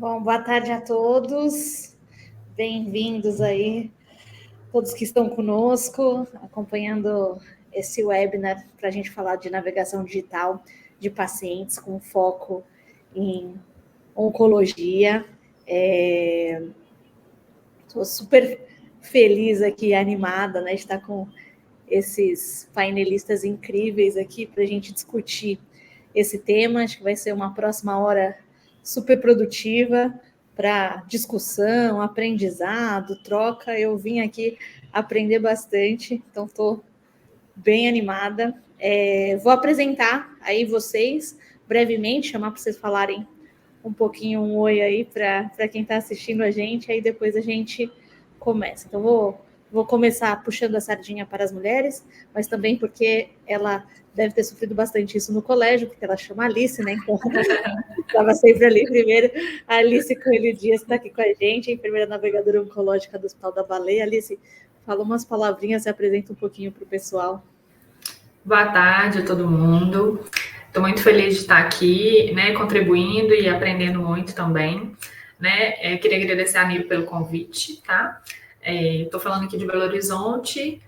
Bom, boa tarde a todos, bem-vindos aí, todos que estão conosco, acompanhando esse webinar para a gente falar de navegação digital de pacientes com foco em oncologia. Estou super feliz aqui, animada, né, de estar com esses painelistas incríveis aqui para a gente discutir esse tema. Acho que vai ser uma próxima hora super produtiva para discussão, aprendizado, troca. Eu vim aqui aprender bastante, então estou bem animada. Vou apresentar aí vocês brevemente, chamar para vocês falarem um pouquinho, um oi aí para quem está assistindo a gente, aí depois a gente começa. Então, vou começar puxando a sardinha para as mulheres, mas também porque ela deve ter sofrido bastante isso no colégio, porque ela chama Alice, né? Então, estava sempre ali primeiro. A Alice Coelho Dias está aqui com a gente, a enfermeira navegadora oncológica do Hospital da Baleia. Alice, fala umas palavrinhas e apresenta um pouquinho para o pessoal. Boa tarde a todo mundo. Estou muito feliz de estar aqui, né, contribuindo e aprendendo muito também, né? Queria agradecer a Nilo pelo convite, tá? Estou falando aqui de Belo Horizonte,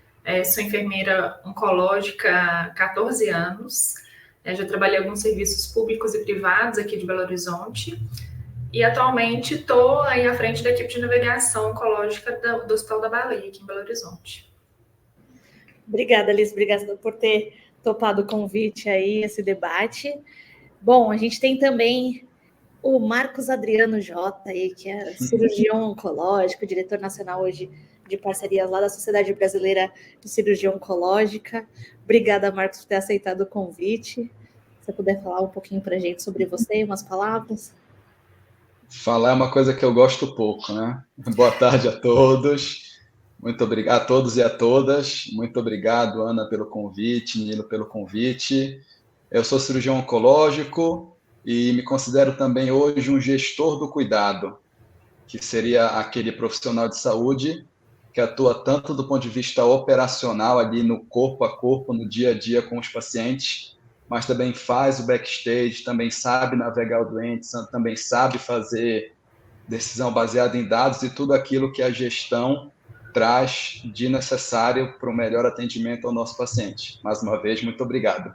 sou enfermeira oncológica há 14 anos, já trabalhei em alguns serviços públicos e privados aqui de Belo Horizonte e atualmente estou aí à frente da equipe de navegação oncológica do Hospital da Baleia, aqui em Belo Horizonte. Obrigada, Alice, obrigada por ter topado o convite aí, esse debate. Bom, a gente tem também o Marcos Adriano Jota, aí, que é cirurgião oncológico, diretor nacional hoje de parcerias lá da Sociedade Brasileira de Cirurgia Oncológica. Obrigada, Marcos, por ter aceitado o convite. Se você puder falar um pouquinho para a gente sobre você, umas palavras. Falar é uma coisa que eu gosto pouco, né? Boa tarde a todos. Muito obrigado a todos e a todas. Muito obrigado, Ana, pelo convite, Nilo, pelo convite. Eu sou cirurgião oncológico e me considero também hoje um gestor do cuidado, que seria aquele profissional de saúde que atua tanto do ponto de vista operacional, ali no corpo a corpo, no dia a dia com os pacientes, mas também faz o backstage, também sabe navegar o doente, também sabe fazer decisão baseada em dados e tudo aquilo que a gestão traz de necessário para o melhor atendimento ao nosso paciente. Mais uma vez, muito obrigado.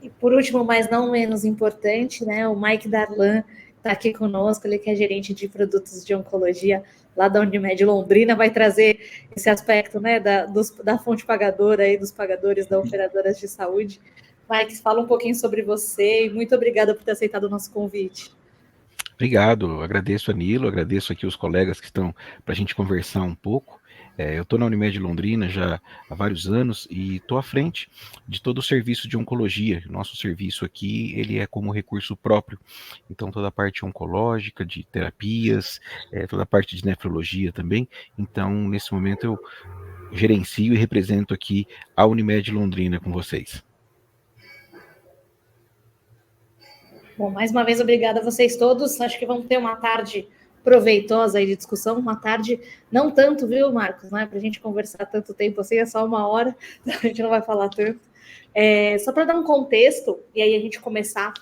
E por último, mas não menos importante, né, o Mike Darlan está aqui conosco, ele que é gerente de produtos de oncologia lá da Unimed Londrina, vai trazer esse aspecto, né, da fonte pagadora aí, dos pagadores da operadoras de saúde. Mike, fala um pouquinho sobre você e muito obrigada por ter aceitado o nosso convite. Obrigado, agradeço a Nilo, agradeço aqui os colegas que estão para a gente conversar um pouco. Eu estou na Unimed Londrina já há vários anos e estou à frente de todo o serviço de oncologia. Nosso serviço aqui, ele é como recurso próprio, então toda a parte oncológica, de terapias, toda a parte de nefrologia também. Então, nesse momento eu gerencio e represento aqui a Unimed Londrina com vocês. Bom, mais uma vez, obrigada a vocês todos. Acho que vamos ter uma tarde proveitosa aí de discussão, uma tarde não tanto, viu, Marcos, né, para a gente conversar tanto tempo assim, é só uma hora, então a gente não vai falar tanto. Só para dar um contexto, e aí a gente começar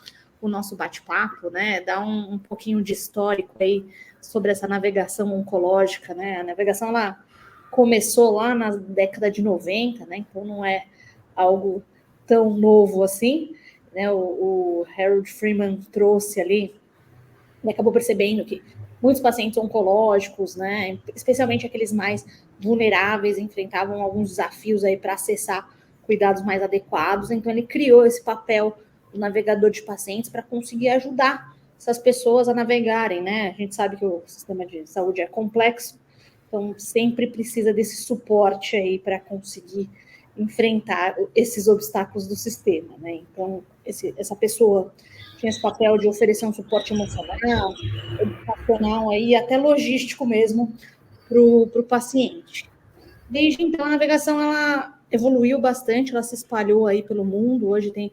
o nosso bate-papo, né, dar um pouquinho de histórico aí sobre essa navegação oncológica, né, a navegação ela começou lá na década de 90, né, então não é algo tão novo assim, né, o Harold Freeman trouxe ali, e acabou percebendo que muitos pacientes oncológicos, né, especialmente aqueles mais vulneráveis, enfrentavam alguns desafios aí para acessar cuidados mais adequados, então ele criou esse papel do navegador de pacientes para conseguir ajudar essas pessoas a navegarem, né, a gente sabe que o sistema de saúde é complexo, então sempre precisa desse suporte aí para conseguir enfrentar esses obstáculos do sistema, né, então essa pessoa tinha esse papel de oferecer um suporte emocional, educacional aí, até logístico mesmo para o paciente. Desde então, a navegação ela evoluiu bastante, ela se espalhou aí pelo mundo, hoje tem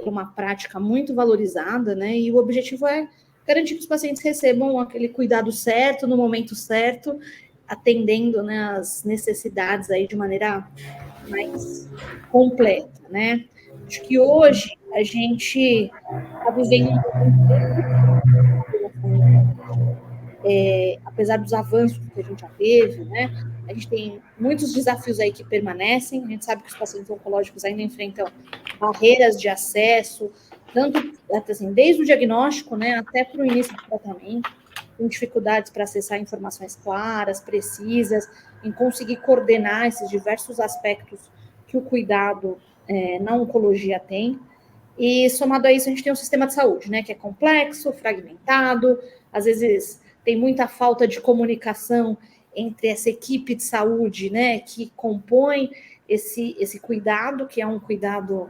uma prática muito valorizada, né? E o objetivo é garantir que os pacientes recebam aquele cuidado certo, no momento certo, atendendo, né, as necessidades aí de maneira mais completa, né? Acho que hoje a gente está vivendo um momento apesar dos avanços que a gente já teve, né? A gente tem muitos desafios aí que permanecem. A gente sabe que os pacientes oncológicos ainda enfrentam barreiras de acesso, tanto assim, desde o diagnóstico, né, até para o início do tratamento, com dificuldades para acessar informações claras, precisas, em conseguir coordenar esses diversos aspectos que o cuidado na oncologia tem. E, somado a isso, a gente tem um sistema de saúde, né, que é complexo, fragmentado, às vezes tem muita falta de comunicação entre essa equipe de saúde, né, que compõe esse cuidado, que é um cuidado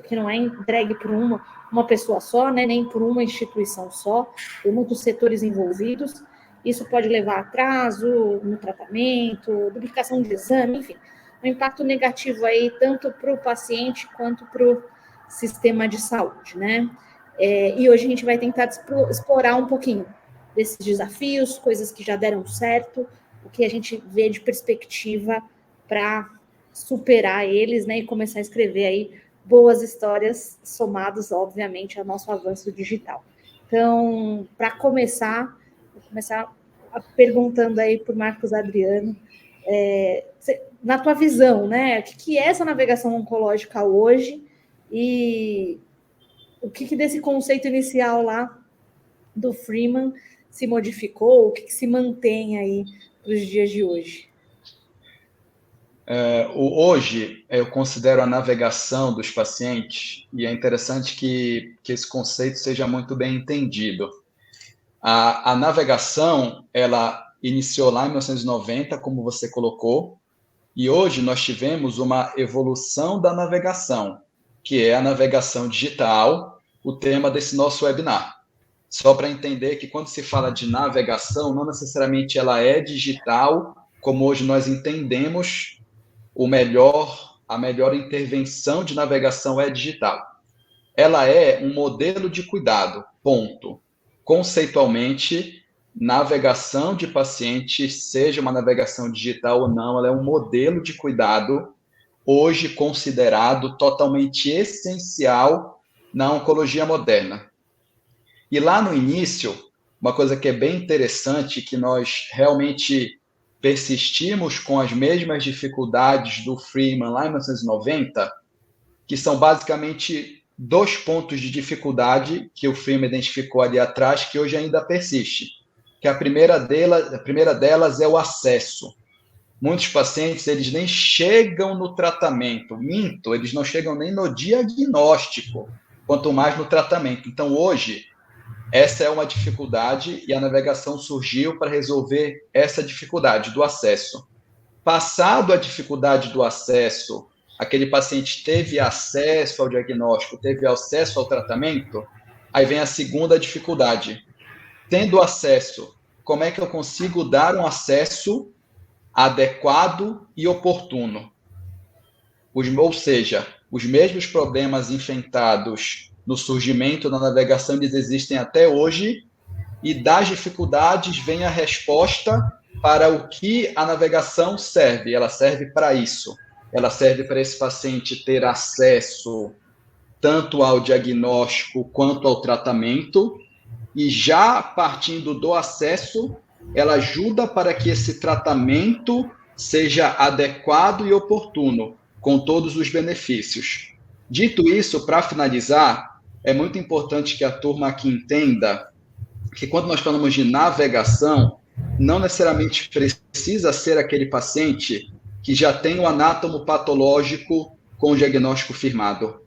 que não é entregue por uma pessoa só, né, nem por uma instituição só, tem muitos setores envolvidos. Isso pode levar a atraso no tratamento, duplicação de exame, enfim, um impacto negativo aí tanto para o paciente quanto para o sistema de saúde, né? E hoje a gente vai tentar explorar um pouquinho desses desafios, coisas que já deram certo, o que a gente vê de perspectiva para superar eles, né, e começar a escrever aí boas histórias, somados, obviamente, ao nosso avanço digital. Então, para começar, vou começar perguntando aí por Marcos Adriano, na tua visão, né, o que é essa navegação oncológica hoje e o que desse conceito inicial lá do Freeman se modificou, o que se mantém aí para os dias de hoje? Hoje, eu considero a navegação dos pacientes, e é interessante que esse conceito seja muito bem entendido. A navegação, ela iniciou lá em 1990, como você colocou, e hoje nós tivemos uma evolução da navegação, que é a navegação digital, o tema desse nosso webinar. Só para entender que quando se fala de navegação, não necessariamente ela é digital, como hoje nós entendemos a melhor intervenção de navegação é digital. Ela é um modelo de cuidado, ponto. Conceitualmente, navegação de pacientes, seja uma navegação digital ou não, ela é um modelo de cuidado, hoje considerado totalmente essencial na oncologia moderna. E lá no início, uma coisa que é bem interessante, que nós realmente persistimos com as mesmas dificuldades do Freeman lá em 1990, que são basicamente 2 pontos de dificuldade que o Freeman identificou ali atrás, que hoje ainda persiste. Que a primeira delas é o acesso. Muitos pacientes, eles nem chegam no tratamento, eles não chegam nem no diagnóstico, quanto mais no tratamento. Então, hoje, essa é uma dificuldade e a navegação surgiu para resolver essa dificuldade do acesso. Passado a dificuldade do acesso, aquele paciente teve acesso ao diagnóstico, teve acesso ao tratamento, aí vem a segunda dificuldade. Tendo acesso, como é que eu consigo dar um acesso adequado e oportuno? Ou seja, os mesmos problemas enfrentados no surgimento da navegação, eles existem até hoje, e das dificuldades vem a resposta para o que a navegação serve. Ela serve para isso. Ela serve para esse paciente ter acesso tanto ao diagnóstico quanto ao tratamento, e já partindo do acesso, ela ajuda para que esse tratamento seja adequado e oportuno, com todos os benefícios. Dito isso, para finalizar, é muito importante que a turma aqui entenda que quando nós falamos de navegação, não necessariamente precisa ser aquele paciente que já tem o anátomo patológico com o diagnóstico firmado.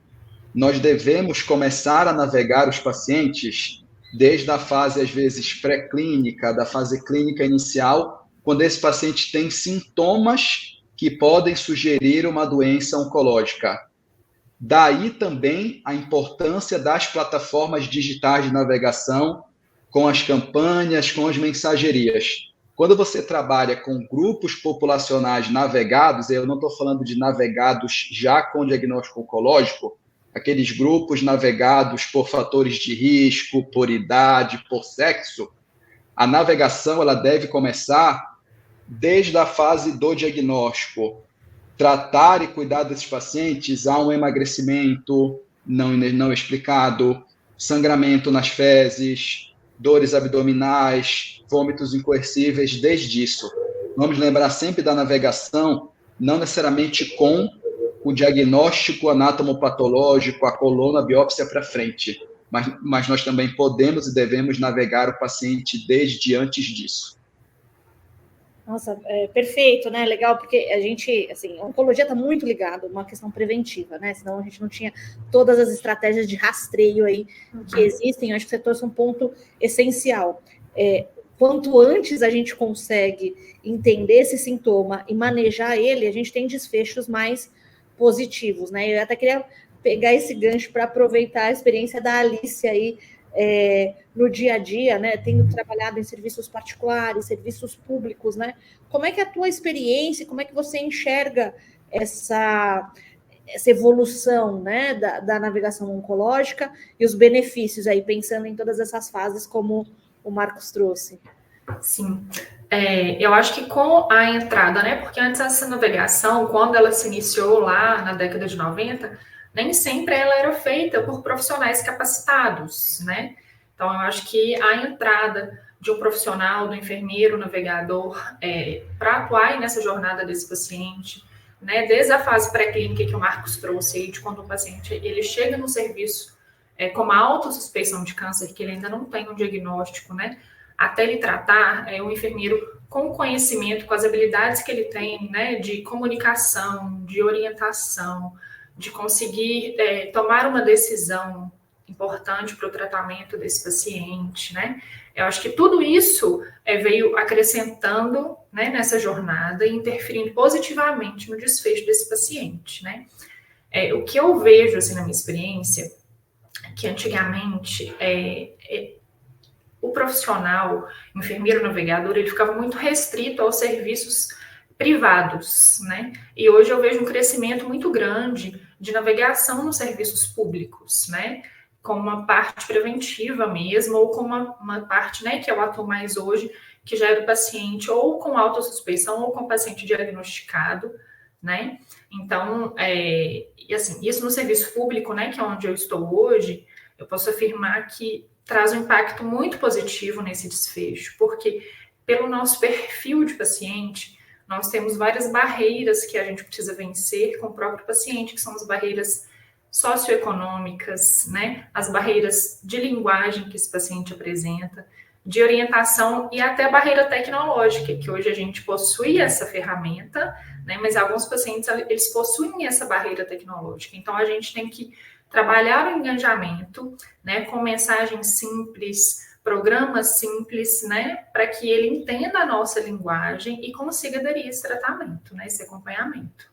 Nós devemos começar a navegar os pacientes desde a fase, às vezes, pré-clínica, da fase clínica inicial, quando esse paciente tem sintomas que podem sugerir uma doença oncológica. Daí também a importância das plataformas digitais de navegação, com as campanhas, com as mensagerias. Quando você trabalha com grupos populacionais navegados, eu não estou falando de navegados já com diagnóstico oncológico, aqueles grupos navegados por fatores de risco, por idade, por sexo, a navegação ela deve começar desde a fase do diagnóstico. Tratar e cuidar desses pacientes, há um emagrecimento não explicado, sangramento nas fezes, dores abdominais, vômitos incoercíveis, desde isso. Vamos lembrar sempre da navegação, não necessariamente com o diagnóstico anatomopatológico, a coluna, a biópsia para frente, mas nós também podemos e devemos navegar o paciente desde antes disso. Nossa, perfeito, né? Legal, porque a gente, assim, a oncologia está muito ligada a uma questão preventiva, né? Senão a gente não tinha todas as estratégias de rastreio aí que existem. Eu acho que você trouxe um ponto essencial. Quanto antes a gente consegue entender esse sintoma e manejar ele, a gente tem desfechos mais positivos, né? Eu até queria pegar esse gancho para aproveitar a experiência da Alice aí, no dia a dia, né, tendo trabalhado em serviços particulares, serviços públicos, né, como é que é a tua experiência, como é que você enxerga essa evolução, né, da navegação oncológica e os benefícios aí, pensando em todas essas fases como o Marcos trouxe? Sim, eu acho que com a entrada, né, porque antes essa navegação, quando ela se iniciou lá na década de 90, nem sempre ela era feita por profissionais capacitados, né? Então, eu acho que a entrada de um profissional, do enfermeiro, navegador, para atuar nessa jornada desse paciente, né, desde a fase pré-clínica que o Marcos trouxe aí, de quando o paciente ele chega no serviço com uma autossuspeição de câncer, que ele ainda não tem um diagnóstico, né, até ele tratar, o enfermeiro com o conhecimento, com as habilidades que ele tem, né, de comunicação, de orientação, de conseguir tomar uma decisão importante para o tratamento desse paciente, né? Eu acho que tudo isso veio acrescentando, né, nessa jornada e interferindo positivamente no desfecho desse paciente, né? O que eu vejo, assim, na minha experiência, que antigamente o profissional, enfermeiro navegador, ele ficava muito restrito aos serviços privados, né? E hoje eu vejo um crescimento muito grande de navegação nos serviços públicos, né? Com uma parte preventiva mesmo, ou com uma parte, né, que eu atuo mais hoje, que já é do paciente ou com autossuspeição ou com paciente diagnosticado, né? Então, e assim, isso no serviço público, né, que é onde eu estou hoje, eu posso afirmar que traz um impacto muito positivo nesse desfecho, porque pelo nosso perfil de paciente, nós temos várias barreiras que a gente precisa vencer com o próprio paciente, que são as barreiras socioeconômicas, né? As barreiras de linguagem que esse paciente apresenta, de orientação e até a barreira tecnológica, que hoje a gente possui essa ferramenta, né? Mas alguns pacientes, eles possuem essa barreira tecnológica. Então, a gente tem que trabalhar o engajamento, né? Com mensagens simples, programas simples, né, para que ele entenda a nossa linguagem e consiga aderir a esse tratamento, né, esse acompanhamento.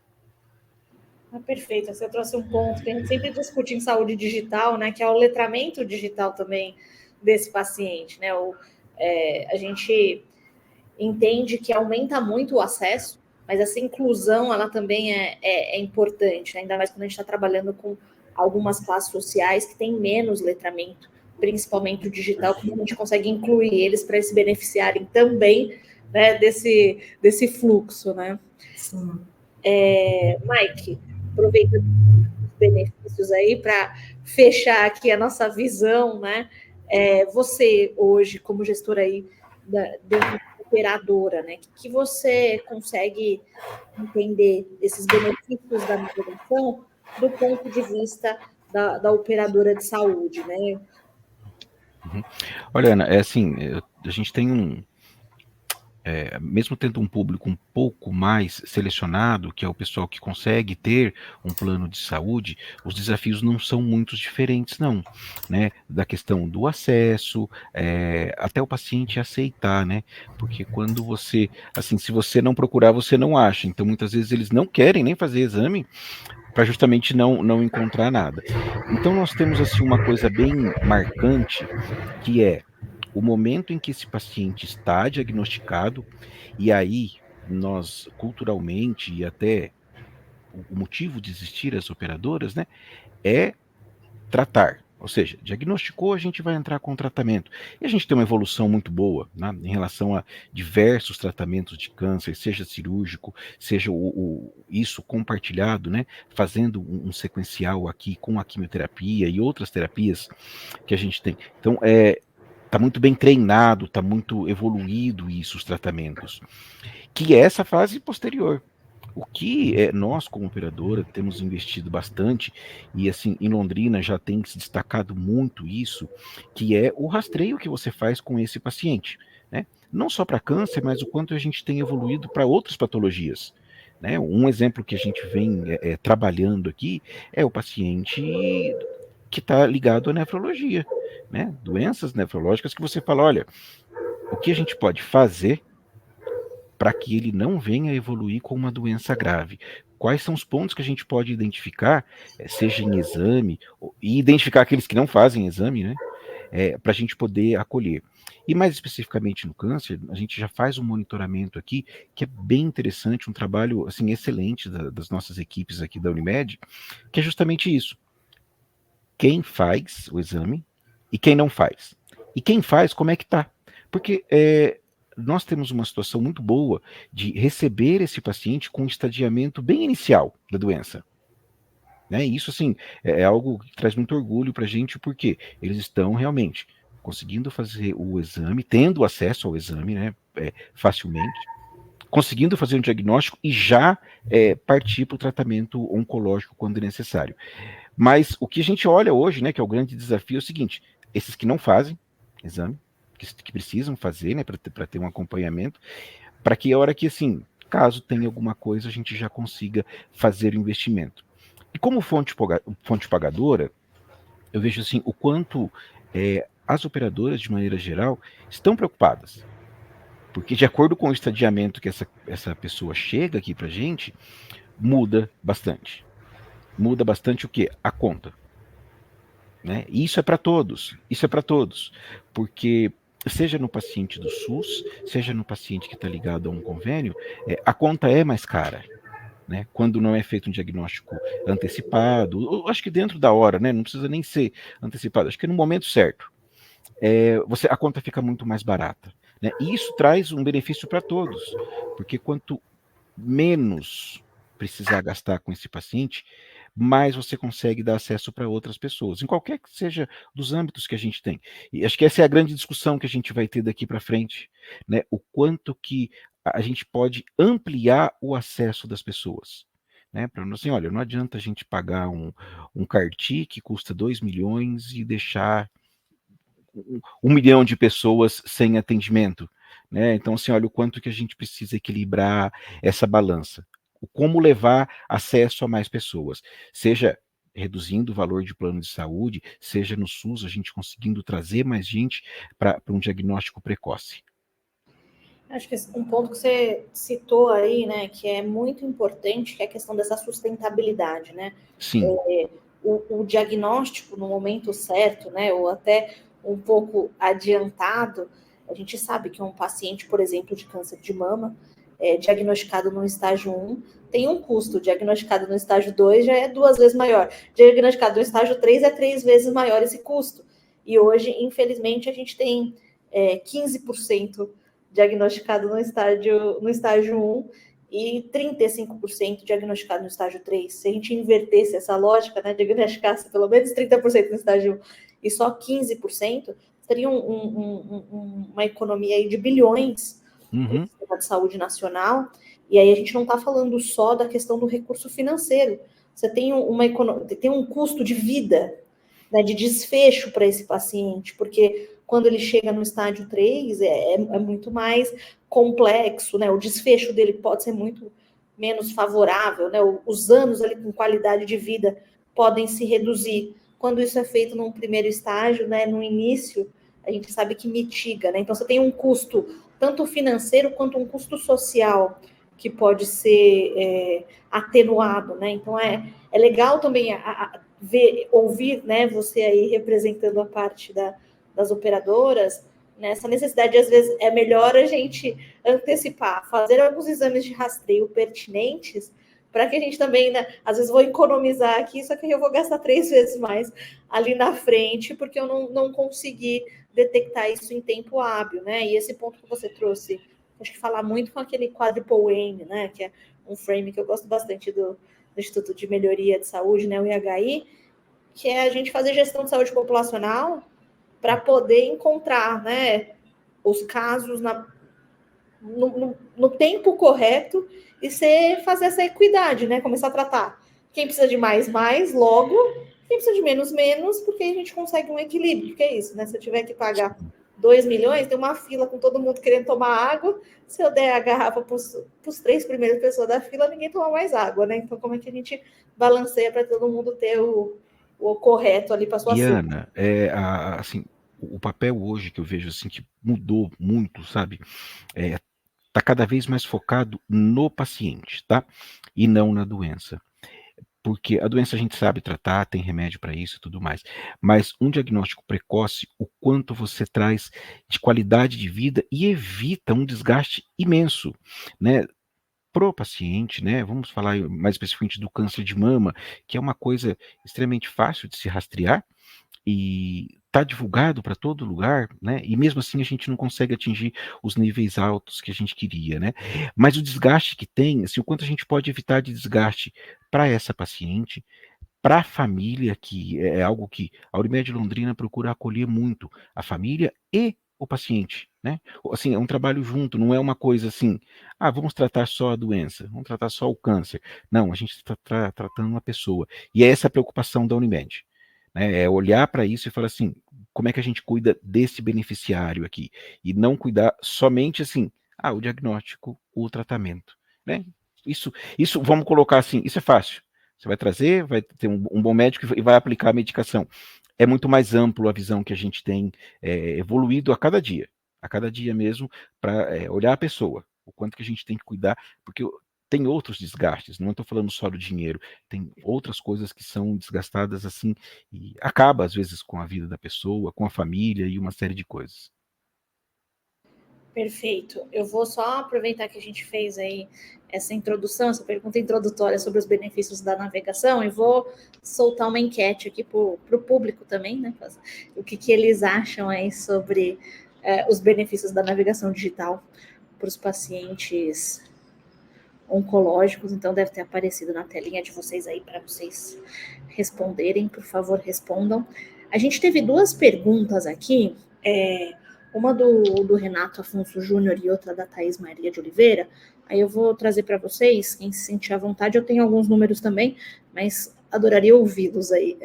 Perfeito, você trouxe um ponto que a gente sempre discute em saúde digital, né, que é o letramento digital também desse paciente, né, a gente entende que aumenta muito o acesso, mas essa inclusão, ela também é importante, né, ainda mais quando a gente está trabalhando com algumas classes sociais que têm menos letramento, principalmente o digital, como a gente consegue incluir eles para se beneficiarem também, né, desse fluxo, né? Sim. Mike, aproveitando os benefícios aí para fechar aqui a nossa visão, né? Você hoje, como gestora aí da operadora, né? Que você consegue entender esses benefícios da navegação do ponto de vista da operadora de saúde, né? Olha, Ana, assim, a gente tem mesmo tendo um público um pouco mais selecionado, que é o pessoal que consegue ter um plano de saúde, os desafios não são muito diferentes, não, né? Da questão do acesso, até o paciente aceitar, né? Porque quando você, assim, se você não procurar, você não acha. Então, muitas vezes eles não querem nem fazer exame para justamente não encontrar nada. Então, nós temos, assim, uma coisa bem marcante, que é o momento em que esse paciente está diagnosticado, e aí nós, culturalmente, e até o motivo de existir as operadoras, né, é tratar. Ou seja, diagnosticou, a gente vai entrar com tratamento. E a gente tem uma evolução muito boa, né, em relação a diversos tratamentos de câncer, seja cirúrgico, seja isso compartilhado, né, fazendo um sequencial aqui com a quimioterapia e outras terapias que a gente tem. Então, tá muito bem treinado, tá muito evoluído isso, os tratamentos, que é essa fase posterior. O que nós, como operadora, temos investido bastante, e assim, em Londrina já tem se destacado muito isso, que é o rastreio que você faz com esse paciente, né? Não só para câncer, mas o quanto a gente tem evoluído para outras patologias. Né? Um exemplo que a gente vem trabalhando aqui é o paciente que está ligado à nefrologia, né? Doenças nefrológicas que você fala, olha, o que a gente pode fazer para que ele não venha a evoluir com uma doença grave? Quais são os pontos que a gente pode identificar, seja em exame, e identificar aqueles que não fazem exame, né? Para a gente poder acolher. E mais especificamente no câncer, a gente já faz um monitoramento aqui, que é bem interessante, um trabalho assim, excelente das nossas equipes aqui da Unimed, que é justamente isso. Quem faz o exame e quem não faz. E quem faz, como é que tá? Porque nós temos uma situação muito boa de receber esse paciente com um estadiamento bem inicial da doença. Né? E isso, assim, é algo que traz muito orgulho para a gente, porque eles estão realmente conseguindo fazer o exame, tendo acesso ao exame, né, facilmente, conseguindo fazer um diagnóstico e já partir para o tratamento oncológico quando necessário. Mas o que a gente olha hoje, né, que é o grande desafio, é o seguinte: esses que não fazem exame, que precisam fazer, né, para ter um acompanhamento, para que a hora que, assim, caso tenha alguma coisa, a gente já consiga fazer o investimento. E como fonte pagadora, eu vejo assim o quanto as operadoras, de maneira geral, estão preocupadas. Porque de acordo com o estadiamento que essa pessoa chega aqui para a gente, muda bastante. Muda bastante o quê? A conta. Né? E isso é para todos. Isso é para todos. Porque seja no paciente do SUS, seja no paciente que está ligado a um convênio, a conta é mais cara. Né, quando não é feito um diagnóstico antecipado, acho que dentro da hora, né, não precisa nem ser antecipado, acho que no momento certo, a conta fica muito mais barata. Né, e isso traz um benefício para todos, porque quanto menos precisar gastar com esse paciente, mais você consegue dar acesso para outras pessoas, em qualquer que seja dos âmbitos que a gente tem. E acho que essa é a grande discussão que a gente vai ter daqui para frente, né? O quanto que a gente pode ampliar o acesso das pessoas. Né? Para assim, olha, não adianta a gente pagar um CAR-T que custa 2 milhões e deixar 1 milhão de pessoas sem atendimento. Né? Então, assim, olha o quanto que a gente precisa equilibrar essa balança. Como levar acesso a mais pessoas, seja reduzindo o valor de plano de saúde, seja no SUS, a gente conseguindo trazer mais gente para um diagnóstico precoce. Acho que um ponto que você citou aí, né, que é muito importante, que é a questão dessa sustentabilidade, né? Sim. O diagnóstico no momento certo, né, ou até um pouco adiantado, a gente sabe que um paciente, por exemplo, de câncer de mama, diagnosticado no estágio 1, tem um custo, diagnosticado no estágio 2 já é 2 vezes maior, diagnosticado no estágio 3 é 3 vezes maior esse custo. E hoje, infelizmente, a gente tem 15% diagnosticado no estágio 1 e 35% diagnosticado no estágio 3. Se a gente invertesse essa lógica, né, diagnosticasse pelo menos 30% no estágio 1 e só 15%, teria uma economia aí de bilhões no sistema de saúde nacional. E aí a gente não está falando só da questão do recurso financeiro. Você tem tem um custo de vida, né, de desfecho para esse paciente, porque quando ele chega no estágio 3, é muito mais complexo, né? O desfecho dele pode ser muito menos favorável, né? Os anos ali com qualidade de vida podem se reduzir. Quando isso é feito num primeiro estágio, né, no início, a gente sabe que mitiga, né? Então você tem um custo tanto financeiro quanto um custo social que pode ser atenuado, né? Então é legal também ouvir, né, você aí representando a parte das operadoras, nessa necessidade, às vezes, é melhor a gente antecipar, fazer alguns exames de rastreio pertinentes, para que a gente também, né, às vezes, vou economizar aqui, só que eu vou gastar 3 vezes mais ali na frente, porque eu não consegui detectar isso em tempo hábil, né? E esse ponto que você trouxe, acho que falar muito com aquele quadruple aim, né, que é um frame que eu gosto bastante do Instituto de Melhoria de Saúde, né, o IHI, que é a gente fazer gestão de saúde populacional, para poder encontrar, né, os casos no tempo correto e fazer essa equidade, né? Começar a tratar quem precisa de mais, logo, quem precisa de menos, porque a gente consegue um equilíbrio, que é isso, né? Se eu tiver que pagar 2 milhões, tem uma fila com todo mundo querendo tomar água, se eu der a garrafa para os 3 primeiras pessoas da fila, ninguém toma mais água, né? Então, como é que a gente balanceia para todo mundo ter o correto ali para sua fila? Ana, assim, o papel hoje que eu vejo assim que mudou muito, sabe? Está cada vez mais focado no paciente, tá? E não na doença. Porque a doença a gente sabe tratar, tem remédio para isso e tudo mais. Mas um diagnóstico precoce, o quanto você traz de qualidade de vida e evita um desgaste imenso, né? Pro paciente, né? Vamos falar mais especificamente do câncer de mama, que é uma coisa extremamente fácil de se rastrear e está divulgado para todo lugar, né? E mesmo assim a gente não consegue atingir os níveis altos que a gente queria, né? Mas o desgaste que tem, assim, o quanto a gente pode evitar de desgaste para essa paciente, para a família, que é algo que a Unimed Londrina procura acolher muito, a família e o paciente, né? Assim, é um trabalho junto, não é uma coisa assim, vamos tratar só a doença, vamos tratar só o câncer. Não, a gente está tratando uma pessoa. E é essa a preocupação da Unimed, né? É olhar para isso e falar assim, como é que a gente cuida desse beneficiário aqui? E não cuidar somente assim, o diagnóstico, o tratamento, né? Isso, vamos colocar assim, isso é fácil. Você vai trazer, vai ter um bom médico e vai aplicar a medicação. É muito mais amplo a visão que a gente tem evoluído a cada dia mesmo, para olhar a pessoa, o quanto que a gente tem que cuidar, porque tem outros desgastes, não estou falando só do dinheiro, tem outras coisas que são desgastadas assim, e acaba às vezes com a vida da pessoa, com a família e uma série de coisas. Perfeito. Eu vou só aproveitar que a gente fez aí essa introdução, essa pergunta introdutória sobre os benefícios da navegação, e vou soltar uma enquete aqui para o público também, né? O que eles acham aí sobre os benefícios da navegação digital para os pacientes oncológicos. Então, deve ter aparecido na telinha de vocês aí para vocês responderem. Por favor, respondam. A gente teve 2 perguntas aqui, uma do Renato Afonso Júnior e outra da Thaís Maria de Oliveira. Aí eu vou trazer para vocês, quem se sentir à vontade. Eu tenho alguns números também, mas adoraria ouvi-los aí.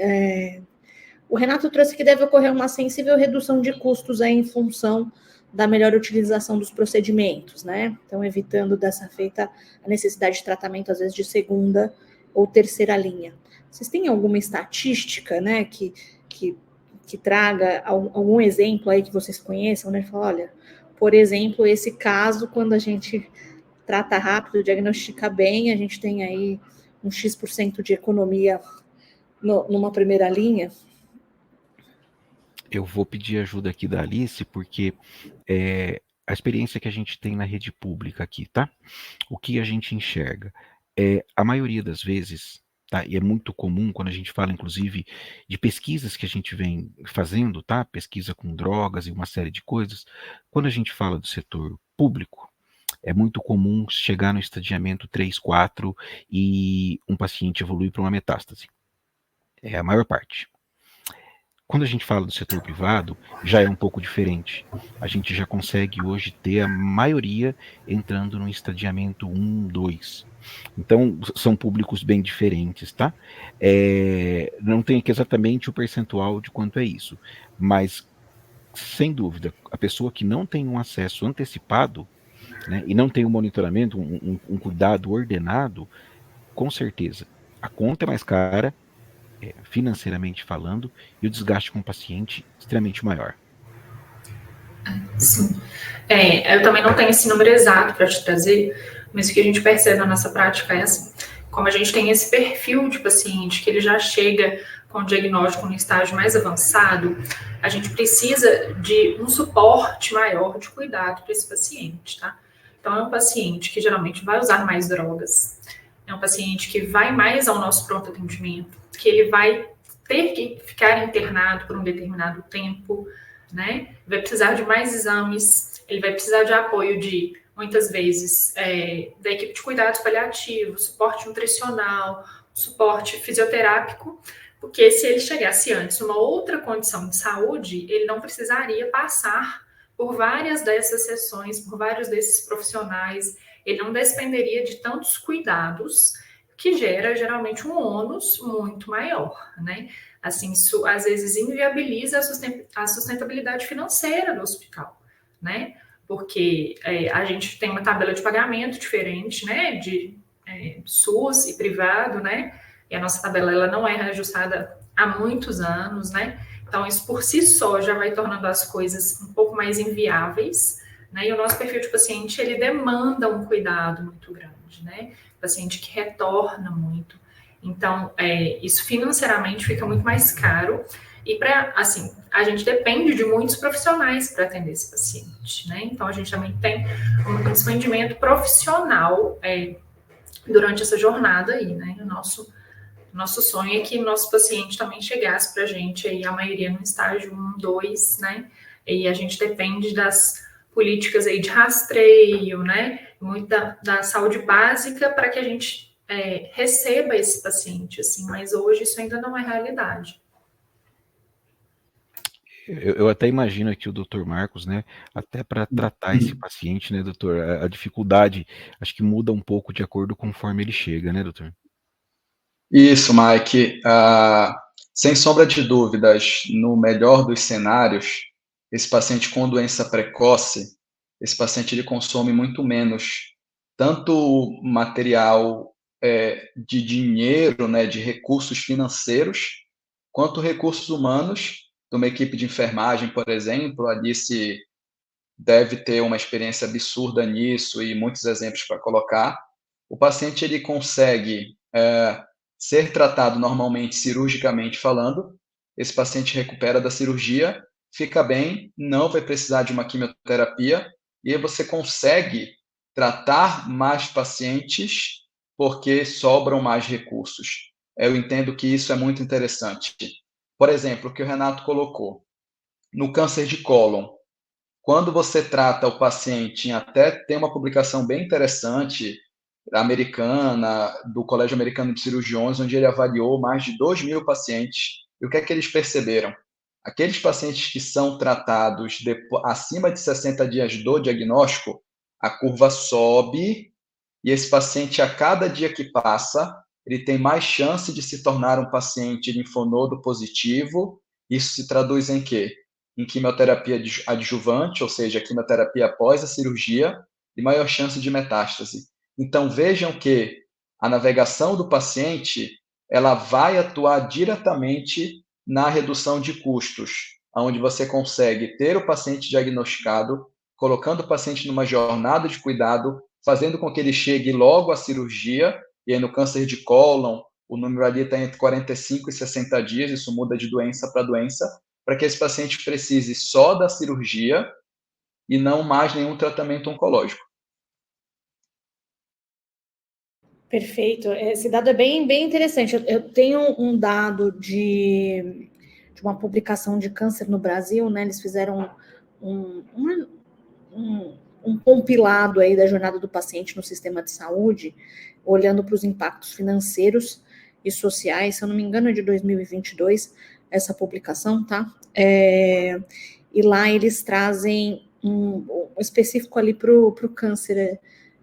O Renato trouxe que deve ocorrer uma sensível redução de custos aí em função da melhor utilização dos procedimentos, né? Então, evitando dessa feita a necessidade de tratamento, às vezes, de segunda ou terceira linha. Vocês têm alguma estatística, né, que traga algum exemplo aí que vocês conheçam, né? Fala, olha, por exemplo, esse caso, quando a gente trata rápido, diagnostica bem, a gente tem aí um X% de economia numa primeira linha. Eu vou pedir ajuda aqui da Alice, porque a experiência que a gente tem na rede pública aqui, tá? O que a gente enxerga? A maioria das vezes, tá? E é muito comum quando a gente fala, inclusive, de pesquisas que a gente vem fazendo, tá? Pesquisa com drogas e uma série de coisas. Quando a gente fala do setor público, é muito comum chegar no estadiamento 3, 4 e um paciente evoluir para uma metástase. É a maior parte. Quando a gente fala do setor privado, já é um pouco diferente. A gente já consegue hoje ter a maioria entrando no estadiamento 1, 2. Então, são públicos bem diferentes, tá? Não tem aqui exatamente o percentual de quanto é isso, mas, sem dúvida, a pessoa que não tem um acesso antecipado, né, e não tem um monitoramento, um cuidado ordenado, com certeza, a conta é mais cara, financeiramente falando, e o desgaste com o paciente extremamente maior. Sim. Eu também não tenho esse número exato para te trazer, mas o que a gente percebe na nossa prática é assim, como a gente tem esse perfil de paciente que ele já chega com o diagnóstico no estágio mais avançado, a gente precisa de um suporte maior de cuidado para esse paciente, tá? Então, é um paciente que geralmente vai usar mais drogas, é um paciente que vai mais ao nosso pronto atendimento, que ele vai ter que ficar internado por um determinado tempo, né? Vai precisar de mais exames, ele vai precisar de apoio de, muitas vezes, da equipe de cuidados paliativos, suporte nutricional, suporte fisioterápico, Porque se ele chegasse antes uma outra condição de saúde, ele não precisaria passar por várias dessas sessões, por vários desses profissionais, ele não dependeria de tantos cuidados, que gera geralmente um ônus muito maior, né? Assim, isso às vezes inviabiliza a sustentabilidade financeira do hospital, né? Porque a gente tem uma tabela de pagamento diferente, né? De SUS e privado, né? E a nossa tabela ela não é reajustada há muitos anos, né? Então, isso por si só já vai tornando as coisas um pouco mais inviáveis, né? E o nosso perfil de paciente, ele demanda um cuidado muito grande, né? Paciente que retorna muito. Então, isso financeiramente fica muito mais caro. E assim, a gente depende de muitos profissionais para atender esse paciente, né? Então, a gente também tem um despendimento profissional durante essa jornada aí, né? O nosso sonho é que o nosso paciente também chegasse para a gente, aí, a maioria no estágio 1, 2, né? E a gente depende das políticas aí de rastreio, né? Muito da saúde básica para que a gente receba esse paciente, assim, mas hoje isso ainda não é realidade. Eu até imagino aqui o doutor Marcos, né, até para tratar esse paciente, né, doutor, a dificuldade, acho que muda um pouco de acordo conforme ele chega, né, doutor? Isso, Mike. Sem sombra de dúvidas, no melhor dos cenários, esse paciente com doença precoce, esse paciente ele consome muito menos, tanto material de dinheiro, né, de recursos financeiros, quanto recursos humanos, de uma equipe de enfermagem, por exemplo. A Alice deve ter uma experiência absurda nisso e muitos exemplos para colocar. O paciente ele consegue ser tratado normalmente cirurgicamente falando, esse paciente recupera da cirurgia, fica bem, não vai precisar de uma quimioterapia, e aí você consegue tratar mais pacientes porque sobram mais recursos. Eu entendo que isso é muito interessante. Por exemplo, o que o Renato colocou, no câncer de cólon, quando você trata o paciente, até tem uma publicação bem interessante, americana, do Colégio Americano de Cirurgiões, onde ele avaliou mais de 2.000 pacientes. E o que é que eles perceberam? Aqueles pacientes que são tratados acima de 60 dias do diagnóstico, a curva sobe, e esse paciente, a cada dia que passa, ele tem mais chance de se tornar um paciente linfonodo positivo. Isso se traduz em quê? Em quimioterapia adjuvante, ou seja, quimioterapia após a cirurgia, e maior chance de metástase. Então, vejam que a navegação do paciente ela vai atuar diretamente na redução de custos, onde você consegue ter o paciente diagnosticado, colocando o paciente numa jornada de cuidado, fazendo com que ele chegue logo à cirurgia, e aí no câncer de cólon, o número ali está entre 45 e 60 dias, isso muda de doença para doença, para que esse paciente precise só da cirurgia e não mais nenhum tratamento oncológico. Perfeito. Esse dado é bem, bem interessante. Eu tenho um dado de uma publicação de câncer no Brasil, né? Eles fizeram um compilado aí da jornada do paciente no sistema de saúde, olhando para os impactos financeiros e sociais. Se eu não me engano, é de 2022, essa publicação, tá? E lá eles trazem um específico ali para o câncer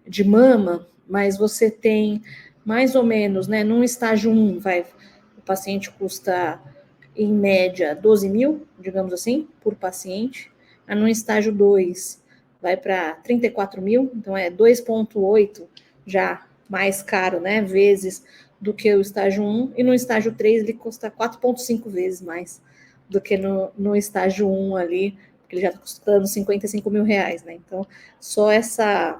de mama, mas você tem mais ou menos, né, num estágio 1, o paciente custa, em média, 12 mil, digamos assim, por paciente, aí no estágio 2 vai para 34 mil, então é 2,8 já mais caro, né, vezes do que o estágio 1, e no estágio 3 ele custa 4,5 vezes mais do que no estágio 1 ali, porque ele já está custando 55 mil reais, né, então só essa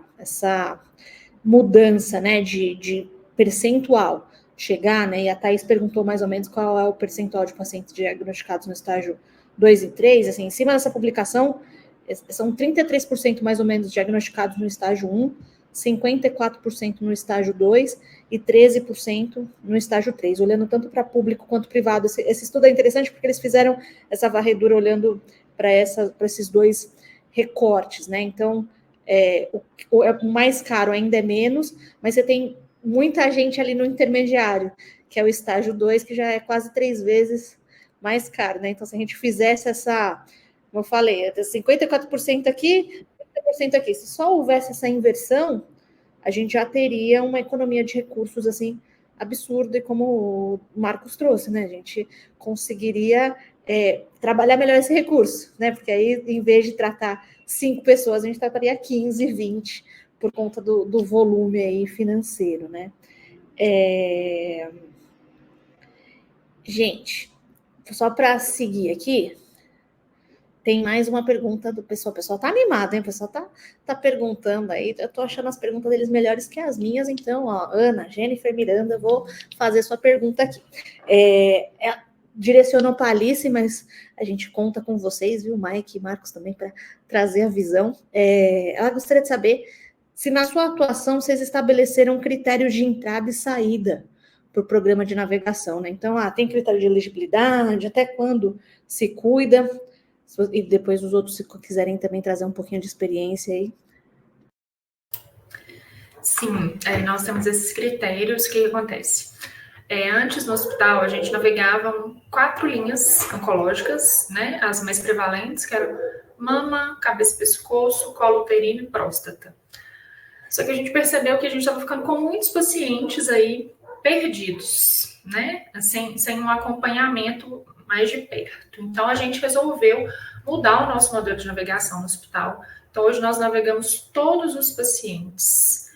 mudança, né, de percentual chegar, né, e a Thaís perguntou mais ou menos qual é o percentual de pacientes diagnosticados no estágio 2 e 3, assim, em cima dessa publicação, são 33% mais ou menos diagnosticados no estágio 1, 54% no estágio 2 e 13% no estágio 3, olhando tanto para público quanto privado. Esse estudo é interessante porque eles fizeram essa varredura olhando para esses dois recortes, né, então o mais caro ainda é menos, mas você tem muita gente ali no intermediário, que é o estágio 2, que já é quase 3 vezes mais caro, né? Então, se a gente fizesse essa, como eu falei, 54% aqui, 50% aqui, se só houvesse essa inversão, a gente já teria uma economia de recursos, assim, absurda, e como o Marcos trouxe, né? A gente conseguiria trabalhar melhor esse recurso, né? Porque aí, em vez de tratar 5 pessoas, a gente trataria 15, 20, por conta do volume aí financeiro, né? Gente, só para seguir aqui, tem mais uma pergunta do pessoal. O pessoal tá animado, hein? O pessoal tá perguntando aí. Eu tô achando as perguntas deles melhores que as minhas. Então, ó, Ana, Jennifer, Miranda, eu vou fazer sua pergunta aqui. Direcionou para a Alice, mas a gente conta com vocês, viu, Mike e Marcos também, para trazer a visão. Ela gostaria de saber se na sua atuação vocês estabeleceram critérios de entrada e saída para o programa de navegação, né? Então, tem critério de elegibilidade, até quando se cuida, e depois os outros, se quiserem também trazer um pouquinho de experiência aí. Sim, nós temos esses critérios. O que acontece? Antes, no hospital, a gente navegava 4 linhas oncológicas, né? As mais prevalentes, que eram mama, cabeça e pescoço, colo uterino e próstata. Só que a gente percebeu que a gente estava ficando com muitos pacientes aí perdidos, né? Sem um acompanhamento mais de perto. Então, a gente resolveu mudar o nosso modelo de navegação no hospital. Então, hoje nós navegamos todos os pacientes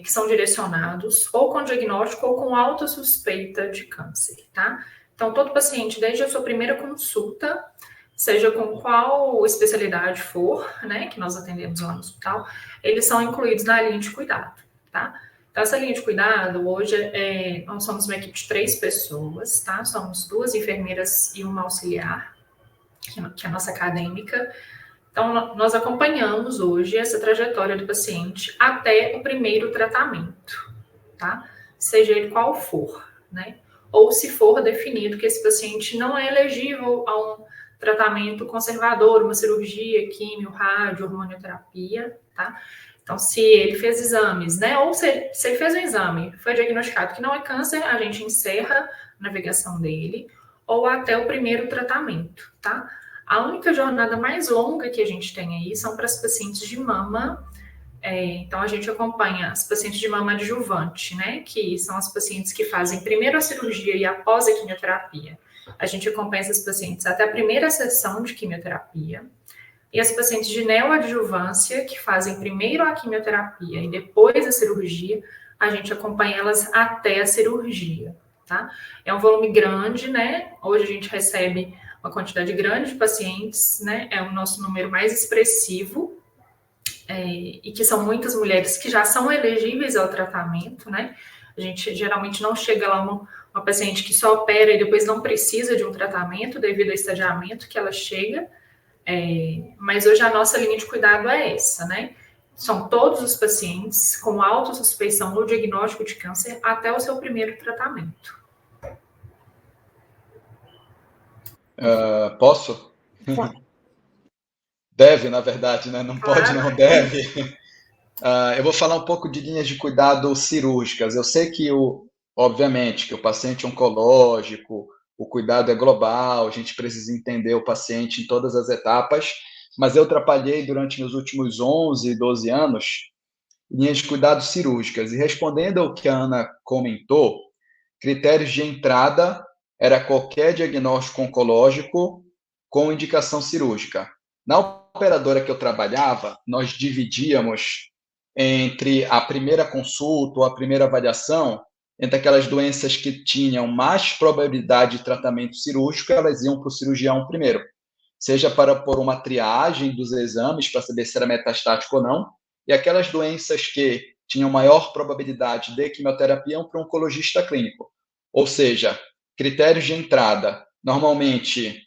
que são direcionados ou com diagnóstico ou com alta suspeita de câncer, tá? Então, todo paciente, desde a sua primeira consulta, seja com qual especialidade for, né, que nós atendemos lá no hospital, eles são incluídos na linha de cuidado, tá? Então, essa linha de cuidado, hoje, nós somos uma equipe de 3 pessoas, tá? Somos 2 enfermeiras e uma auxiliar, que é a nossa acadêmica. Então, nós acompanhamos hoje essa trajetória do paciente até o primeiro tratamento, tá? Seja ele qual for, né? Ou se for definido que esse paciente não é elegível a um tratamento conservador, uma cirurgia, químio, rádio, hormonioterapia, tá? Então, se ele fez exames, né? Ou se ele fez um exame, foi diagnosticado que não é câncer, a gente encerra a navegação dele, ou até o primeiro tratamento, tá? A única jornada mais longa que a gente tem aí são para as pacientes de mama. Então, a gente acompanha as pacientes de mama adjuvante, né? Que são as pacientes que fazem primeiro a cirurgia e após a quimioterapia. A gente acompanha essas pacientes até a primeira sessão de quimioterapia. E as pacientes de neoadjuvância, que fazem primeiro a quimioterapia e depois a cirurgia, a gente acompanha elas até a cirurgia, tá? É um volume grande, né? Hoje a gente recebe uma quantidade grande de pacientes, né? É o nosso número mais expressivo, e que são muitas mulheres que já são elegíveis ao tratamento, né? A gente geralmente não chega lá uma paciente que só opera e depois não precisa de um tratamento devido ao estadiamento que ela chega, mas hoje a nossa linha de cuidado é essa, né? São todos os pacientes com autossuspeição no diagnóstico de câncer até o seu primeiro tratamento. Posso? Deve, na verdade, né? Não Claro. Pode, não deve. Eu vou falar um pouco de linhas de cuidado cirúrgicas. Eu sei que, obviamente, que o paciente oncológico, o cuidado é global, a gente precisa entender o paciente em todas as etapas, mas eu trabalhei durante meus últimos 11, 12 anos linhas de cuidado cirúrgicas. E respondendo ao que a Ana comentou, critérios de entrada era qualquer diagnóstico oncológico com indicação cirúrgica. Na operadora que eu trabalhava, nós dividíamos entre a primeira consulta ou a primeira avaliação, entre aquelas doenças que tinham mais probabilidade de tratamento cirúrgico, elas iam para o cirurgião primeiro, seja por uma triagem dos exames, para saber se era metastático ou não, e aquelas doenças que tinham maior probabilidade de quimioterapia iam para um oncologista clínico. Ou seja, critérios de entrada, normalmente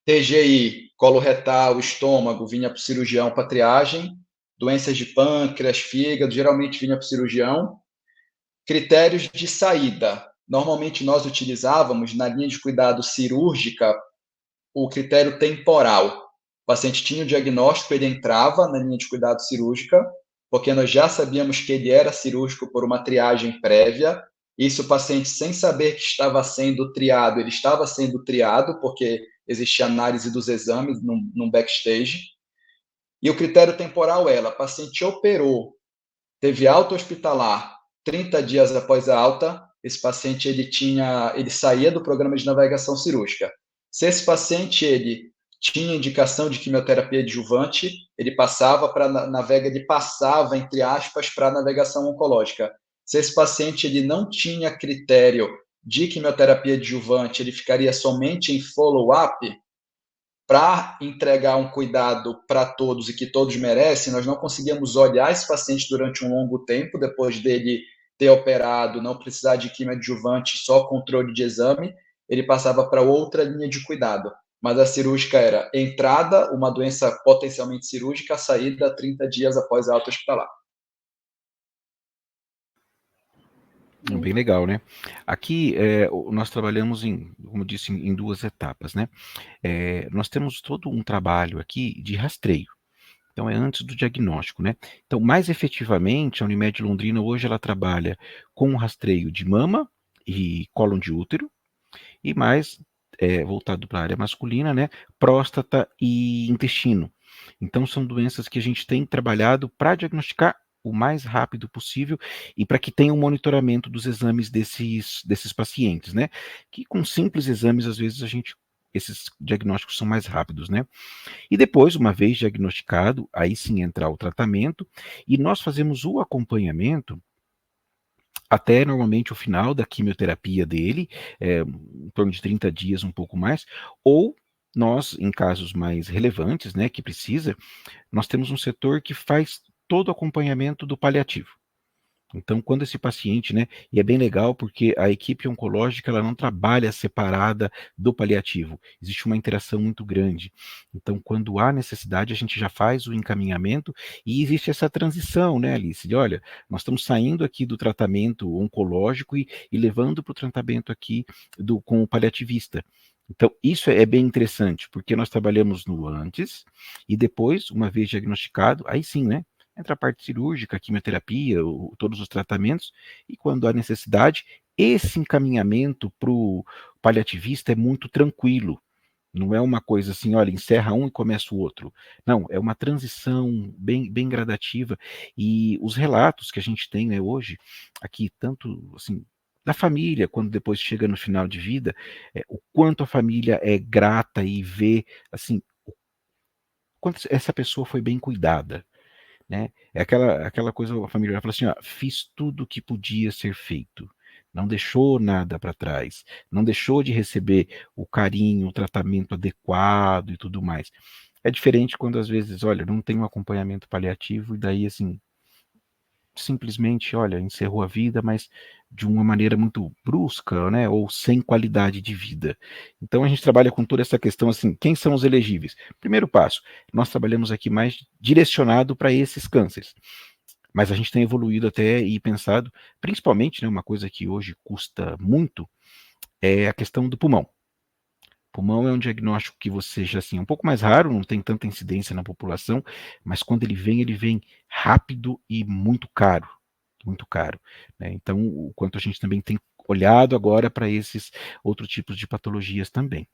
TGI, colo retal, estômago, vinha para o cirurgião para triagem, doenças de pâncreas, fígado, geralmente vinha para o cirurgião. Critérios de saída, normalmente nós utilizávamos na linha de cuidado cirúrgica o critério temporal. O paciente tinha o diagnóstico, ele entrava na linha de cuidado cirúrgica, porque nós já sabíamos que ele era cirúrgico por uma triagem prévia, Isso o paciente, sem saber que estava sendo triado, ele estava sendo triado, porque existia análise dos exames num backstage. E o critério temporal a paciente operou, teve alta hospitalar, 30 dias após a alta, esse paciente ele saía do programa de navegação cirúrgica. Se esse paciente ele tinha indicação de quimioterapia adjuvante, ele passava para ele passava, entre aspas, para a navegação oncológica. Se esse paciente ele não tinha critério de quimioterapia adjuvante, ele ficaria somente em follow-up, para entregar um cuidado para todos e que todos merecem, nós não conseguíamos olhar esse paciente durante um longo tempo, depois dele ter operado, não precisar de quimioadjuvante, só controle de exame, ele passava para outra linha de cuidado. Mas a cirúrgica era entrada, uma doença potencialmente cirúrgica, saída 30 dias após a alta hospitalar. Bem legal, né? Aqui nós trabalhamos como disse, em 2 etapas, né? Nós temos todo um trabalho aqui de rastreio. Então, é antes do diagnóstico, né? Então, mais efetivamente, a Unimed Londrina hoje ela trabalha com rastreio de mama e cólon de útero, e mais voltado para a área masculina, né? Próstata e intestino. Então, são doenças que a gente tem trabalhado para diagnosticar o mais rápido possível e para que tenha um monitoramento dos exames desses pacientes, né? Que com simples exames, às vezes, esses diagnósticos são mais rápidos, né? E depois, uma vez diagnosticado, aí sim entrar o tratamento, e nós fazemos o acompanhamento até normalmente o final da quimioterapia dele, em torno de 30 dias, um pouco mais, ou nós, em casos mais relevantes, né, que precisa, nós temos um setor que faz todo o acompanhamento do paliativo. Então, quando esse paciente, né, e é bem legal porque a equipe oncológica ela não trabalha separada do paliativo, existe uma interação muito grande. Então, quando há necessidade, a gente já faz o encaminhamento e existe essa transição, né, Alice? De, olha, nós estamos saindo aqui do tratamento oncológico e levando para o tratamento aqui com o paliativista. Então, isso é bem interessante, porque nós trabalhamos no antes e depois, uma vez diagnosticado, aí sim, né? Entra a parte cirúrgica, a quimioterapia, todos os tratamentos, e quando há necessidade, esse encaminhamento para o paliativista é muito tranquilo. Não é uma coisa assim, olha, encerra um e começa o outro. Não, é uma transição bem gradativa. E os relatos que a gente tem, né, hoje, aqui, tanto assim, da família, quando depois chega no final de vida, o quanto a família é grata e vê, assim, o quanto essa pessoa foi bem cuidada. Né? É aquela coisa, a família fala assim, ó, fiz tudo o que podia ser feito, não deixou nada para trás, não deixou de receber o carinho, o tratamento adequado e tudo mais. É diferente quando às vezes, olha, não tem um acompanhamento paliativo e daí assim, simplesmente, olha, encerrou a vida, mas de uma maneira muito brusca, né, ou sem qualidade de vida. Então a gente trabalha com toda essa questão assim, quem são os elegíveis? Primeiro passo, nós trabalhamos aqui mais direcionado para esses cânceres. Mas a gente tem evoluído até e pensado, principalmente, né, uma coisa que hoje custa muito, é a questão do pulmão. Pulmão é um diagnóstico que você já assim, é um pouco mais raro, não tem tanta incidência na população, mas quando ele vem rápido e muito caro, né? Então, o quanto a gente também tem olhado agora para esses outros tipos de patologias também.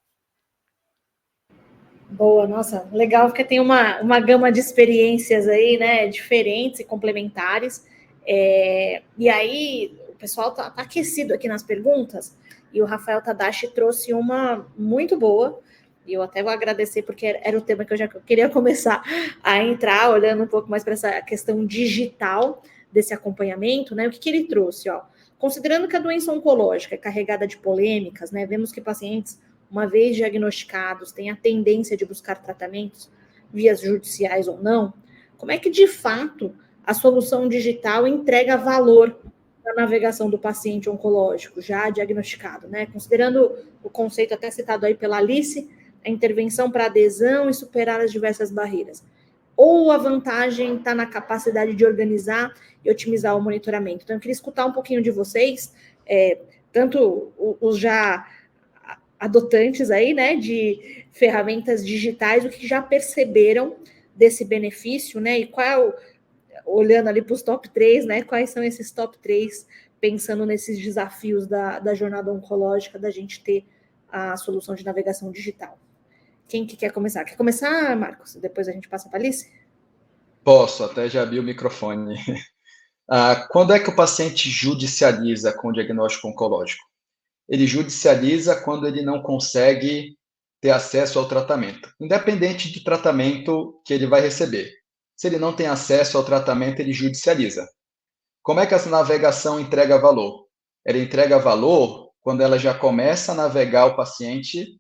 Boa, nossa, legal, porque tem uma gama de experiências aí, né, diferentes e complementares. E aí, o pessoal tá aquecido aqui nas perguntas, e o Rafael Tadashi trouxe uma muito boa, e eu até vou agradecer, porque era o tema que eu já queria começar a entrar, olhando um pouco mais para essa questão digital desse acompanhamento, né? O que ele trouxe, ó? Considerando que a doença oncológica é carregada de polêmicas, né? Vemos que pacientes, uma vez diagnosticados, têm a tendência de buscar tratamentos, vias judiciais ou não, como é que, de fato, a solução digital entrega valor na navegação do paciente oncológico já diagnosticado, né? Considerando o conceito até citado aí pela Alice, a intervenção para adesão e superar as diversas barreiras. Ou a vantagem está na capacidade de organizar e otimizar o monitoramento. Então, eu queria escutar um pouquinho de vocês, tanto os já adotantes aí, né, de ferramentas digitais, o que já perceberam desse benefício, né, e qual, olhando ali para os top 3, né, quais são esses top 3 pensando nesses desafios da jornada oncológica, da gente ter a solução de navegação digital. Quem que quer começar? Quer começar, Marcos? Depois a gente passa para a Alice? Posso, até já abri o microfone. Quando é que o paciente judicializa com o diagnóstico oncológico? Ele judicializa quando ele não consegue ter acesso ao tratamento, independente do tratamento que ele vai receber. Se ele não tem acesso ao tratamento, ele judicializa. Como é que essa navegação entrega valor? Ela entrega valor quando ela já começa a navegar o paciente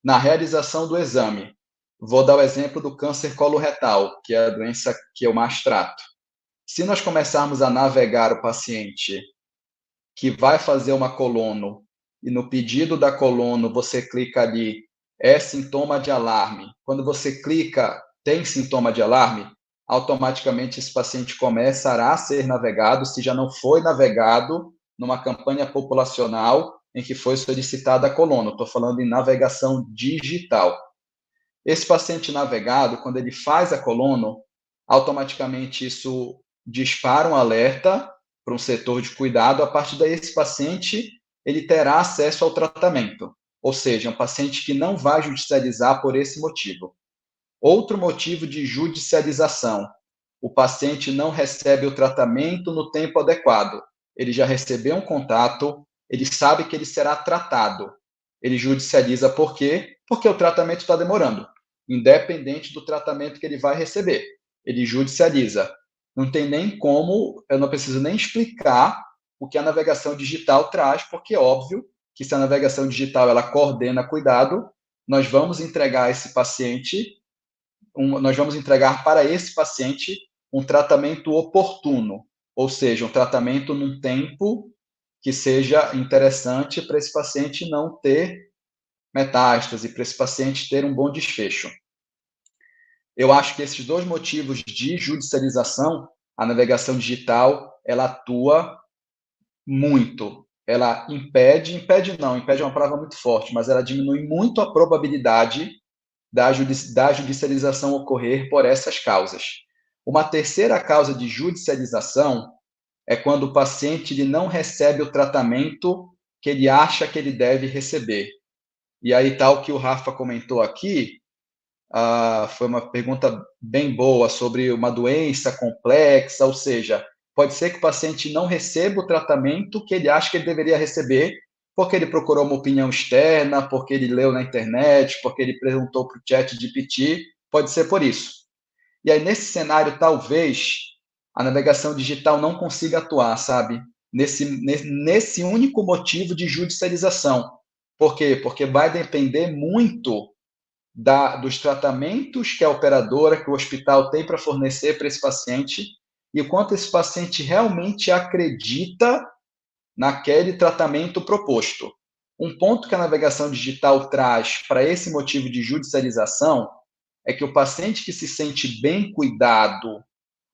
na realização do exame. Vou dar o exemplo do câncer coloretal, que é a doença que eu mais trato. Se nós começarmos a navegar o paciente que vai fazer uma colono, e no pedido da colono você clica ali, é sintoma de alarme. Quando você clica, tem sintoma de alarme, automaticamente esse paciente começará a ser navegado, se já não foi navegado numa campanha populacional em que foi solicitada a colono. Estou falando em navegação digital. Esse paciente navegado, quando ele faz a colono, automaticamente isso dispara um alerta para um setor de cuidado. A partir daí, esse paciente ele terá acesso ao tratamento, ou seja, um paciente que não vai judicializar por esse motivo. Outro motivo de judicialização, o paciente não recebe o tratamento no tempo adequado. Ele já recebeu um contato, ele sabe que ele será tratado. Ele judicializa por quê? Porque o tratamento está demorando, independente do tratamento que ele vai receber. Ele judicializa. Não tem nem como, eu não preciso nem explicar o que a navegação digital traz, porque é óbvio que se a navegação digital ela coordena cuidado, nós vamos entregar esse paciente, nós vamos entregar para esse paciente um tratamento oportuno, ou seja, um tratamento num tempo que seja interessante para esse paciente não ter metástase, para esse paciente ter um bom desfecho. Eu acho que esses dois motivos de judicialização, a navegação digital, ela atua muito. Ela impede é uma palavra muito forte, mas ela diminui muito a probabilidade da judicialização ocorrer por essas causas. Uma terceira causa de judicialização é quando o paciente ele não recebe o tratamento que ele acha que ele deve receber. E aí, tal que o Rafa comentou aqui, foi uma pergunta bem boa sobre uma doença complexa, ou seja, pode ser que o paciente não receba o tratamento que ele acha que ele deveria receber, porque ele procurou uma opinião externa, porque ele leu na internet, porque ele perguntou para o ChatGPT, pode ser por isso. E aí, nesse cenário, talvez a navegação digital não consiga atuar, sabe? Nesse único motivo de judicialização. Por quê? Porque vai depender muito dos tratamentos que a operadora, que o hospital tem para fornecer para esse paciente e o quanto esse paciente realmente acredita naquele tratamento proposto. Um ponto que a navegação digital traz para esse motivo de judicialização é que o paciente que se sente bem cuidado,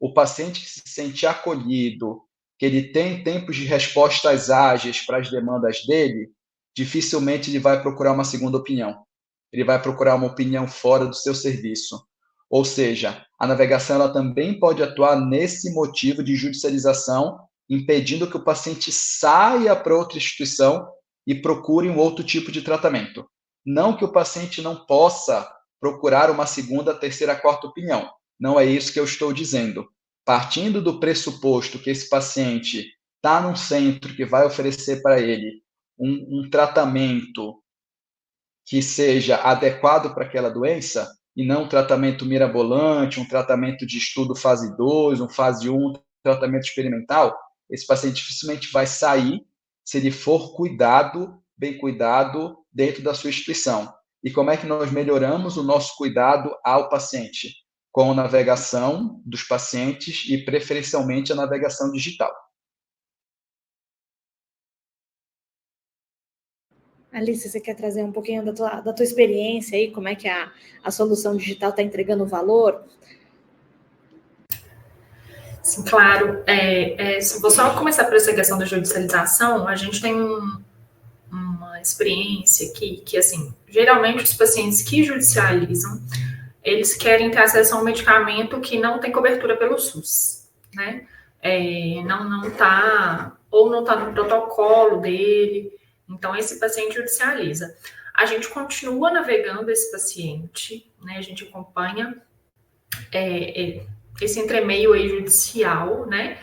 o paciente que se sente acolhido, que ele tem tempos de respostas ágeis para as demandas dele, dificilmente ele vai procurar uma segunda opinião. Ele vai procurar uma opinião fora do seu serviço. Ou seja, a navegação ela também pode atuar nesse motivo de judicialização, impedindo que o paciente saia para outra instituição e procure um outro tipo de tratamento. Não que o paciente não possa procurar uma segunda, terceira, quarta opinião. Não é isso que eu estou dizendo. Partindo do pressuposto que esse paciente está num centro que vai oferecer para ele um tratamento que seja adequado para aquela doença, e não um tratamento mirabolante, um tratamento de estudo fase 2, um fase 1, um tratamento experimental, esse paciente dificilmente vai sair se ele for bem cuidado dentro da sua instituição. E como é que nós melhoramos o nosso cuidado ao paciente? Com a navegação dos pacientes e, preferencialmente, a navegação digital. Alice, você quer trazer um pouquinho da tua experiência aí, como é que a solução digital está entregando valor? Sim, claro. Vou só começar por essa questão da judicialização. A gente tem uma experiência que, assim, geralmente os pacientes que judicializam, eles querem ter acesso a um medicamento que não tem cobertura pelo SUS, né? Não está ou não está no protocolo dele. Então, esse paciente judicializa. A gente continua navegando esse paciente, né? A gente acompanha esse entremeio aí judicial, né?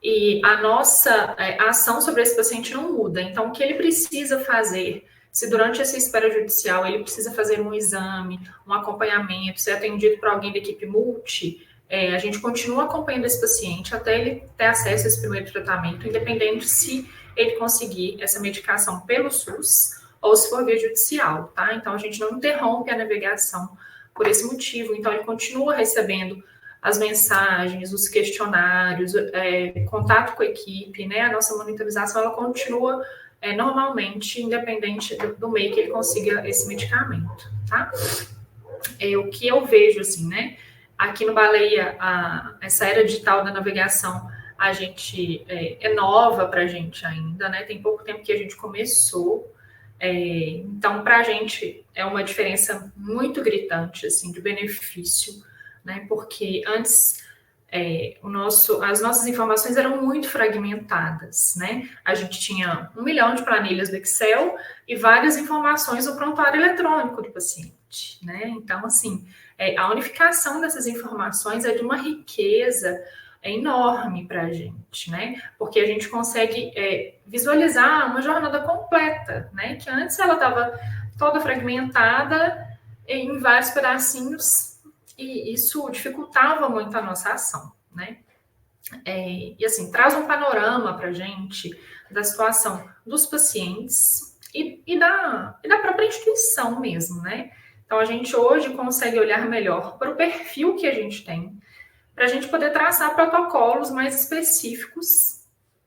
E a nossa ação sobre esse paciente não muda. Então, o que ele precisa fazer, se durante essa espera judicial ele precisa fazer um exame, um acompanhamento, ser atendido por alguém da equipe multi, a gente continua acompanhando esse paciente até ele ter acesso a esse primeiro tratamento, independente se ele conseguir essa medicação pelo SUS ou se for via judicial, tá? Então, a gente não interrompe a navegação por esse motivo. Então, ele continua recebendo as mensagens, os questionários, contato com a equipe, né? A nossa monitorização, ela continua normalmente, independente do meio que ele consiga esse medicamento, tá? O que eu vejo, assim, né? Aqui no Baleia, essa era digital da navegação, a gente é nova para a gente ainda, né? Tem pouco tempo que a gente começou. Então, para a gente é uma diferença muito gritante, assim, de benefício, né? Porque antes as nossas informações eram muito fragmentadas, né? A gente tinha 1 milhão de planilhas do Excel e várias informações no prontuário eletrônico do paciente, né? Então, assim, a unificação dessas informações é de uma riqueza enorme para a gente, né? Porque a gente consegue visualizar uma jornada completa, né? Que antes ela estava toda fragmentada em vários pedacinhos e isso dificultava muito a nossa ação, né? E assim, traz um panorama para a gente da situação dos pacientes e da própria instituição mesmo, né? Então, a gente hoje consegue olhar melhor para o perfil que a gente tem, para a gente poder traçar protocolos mais específicos,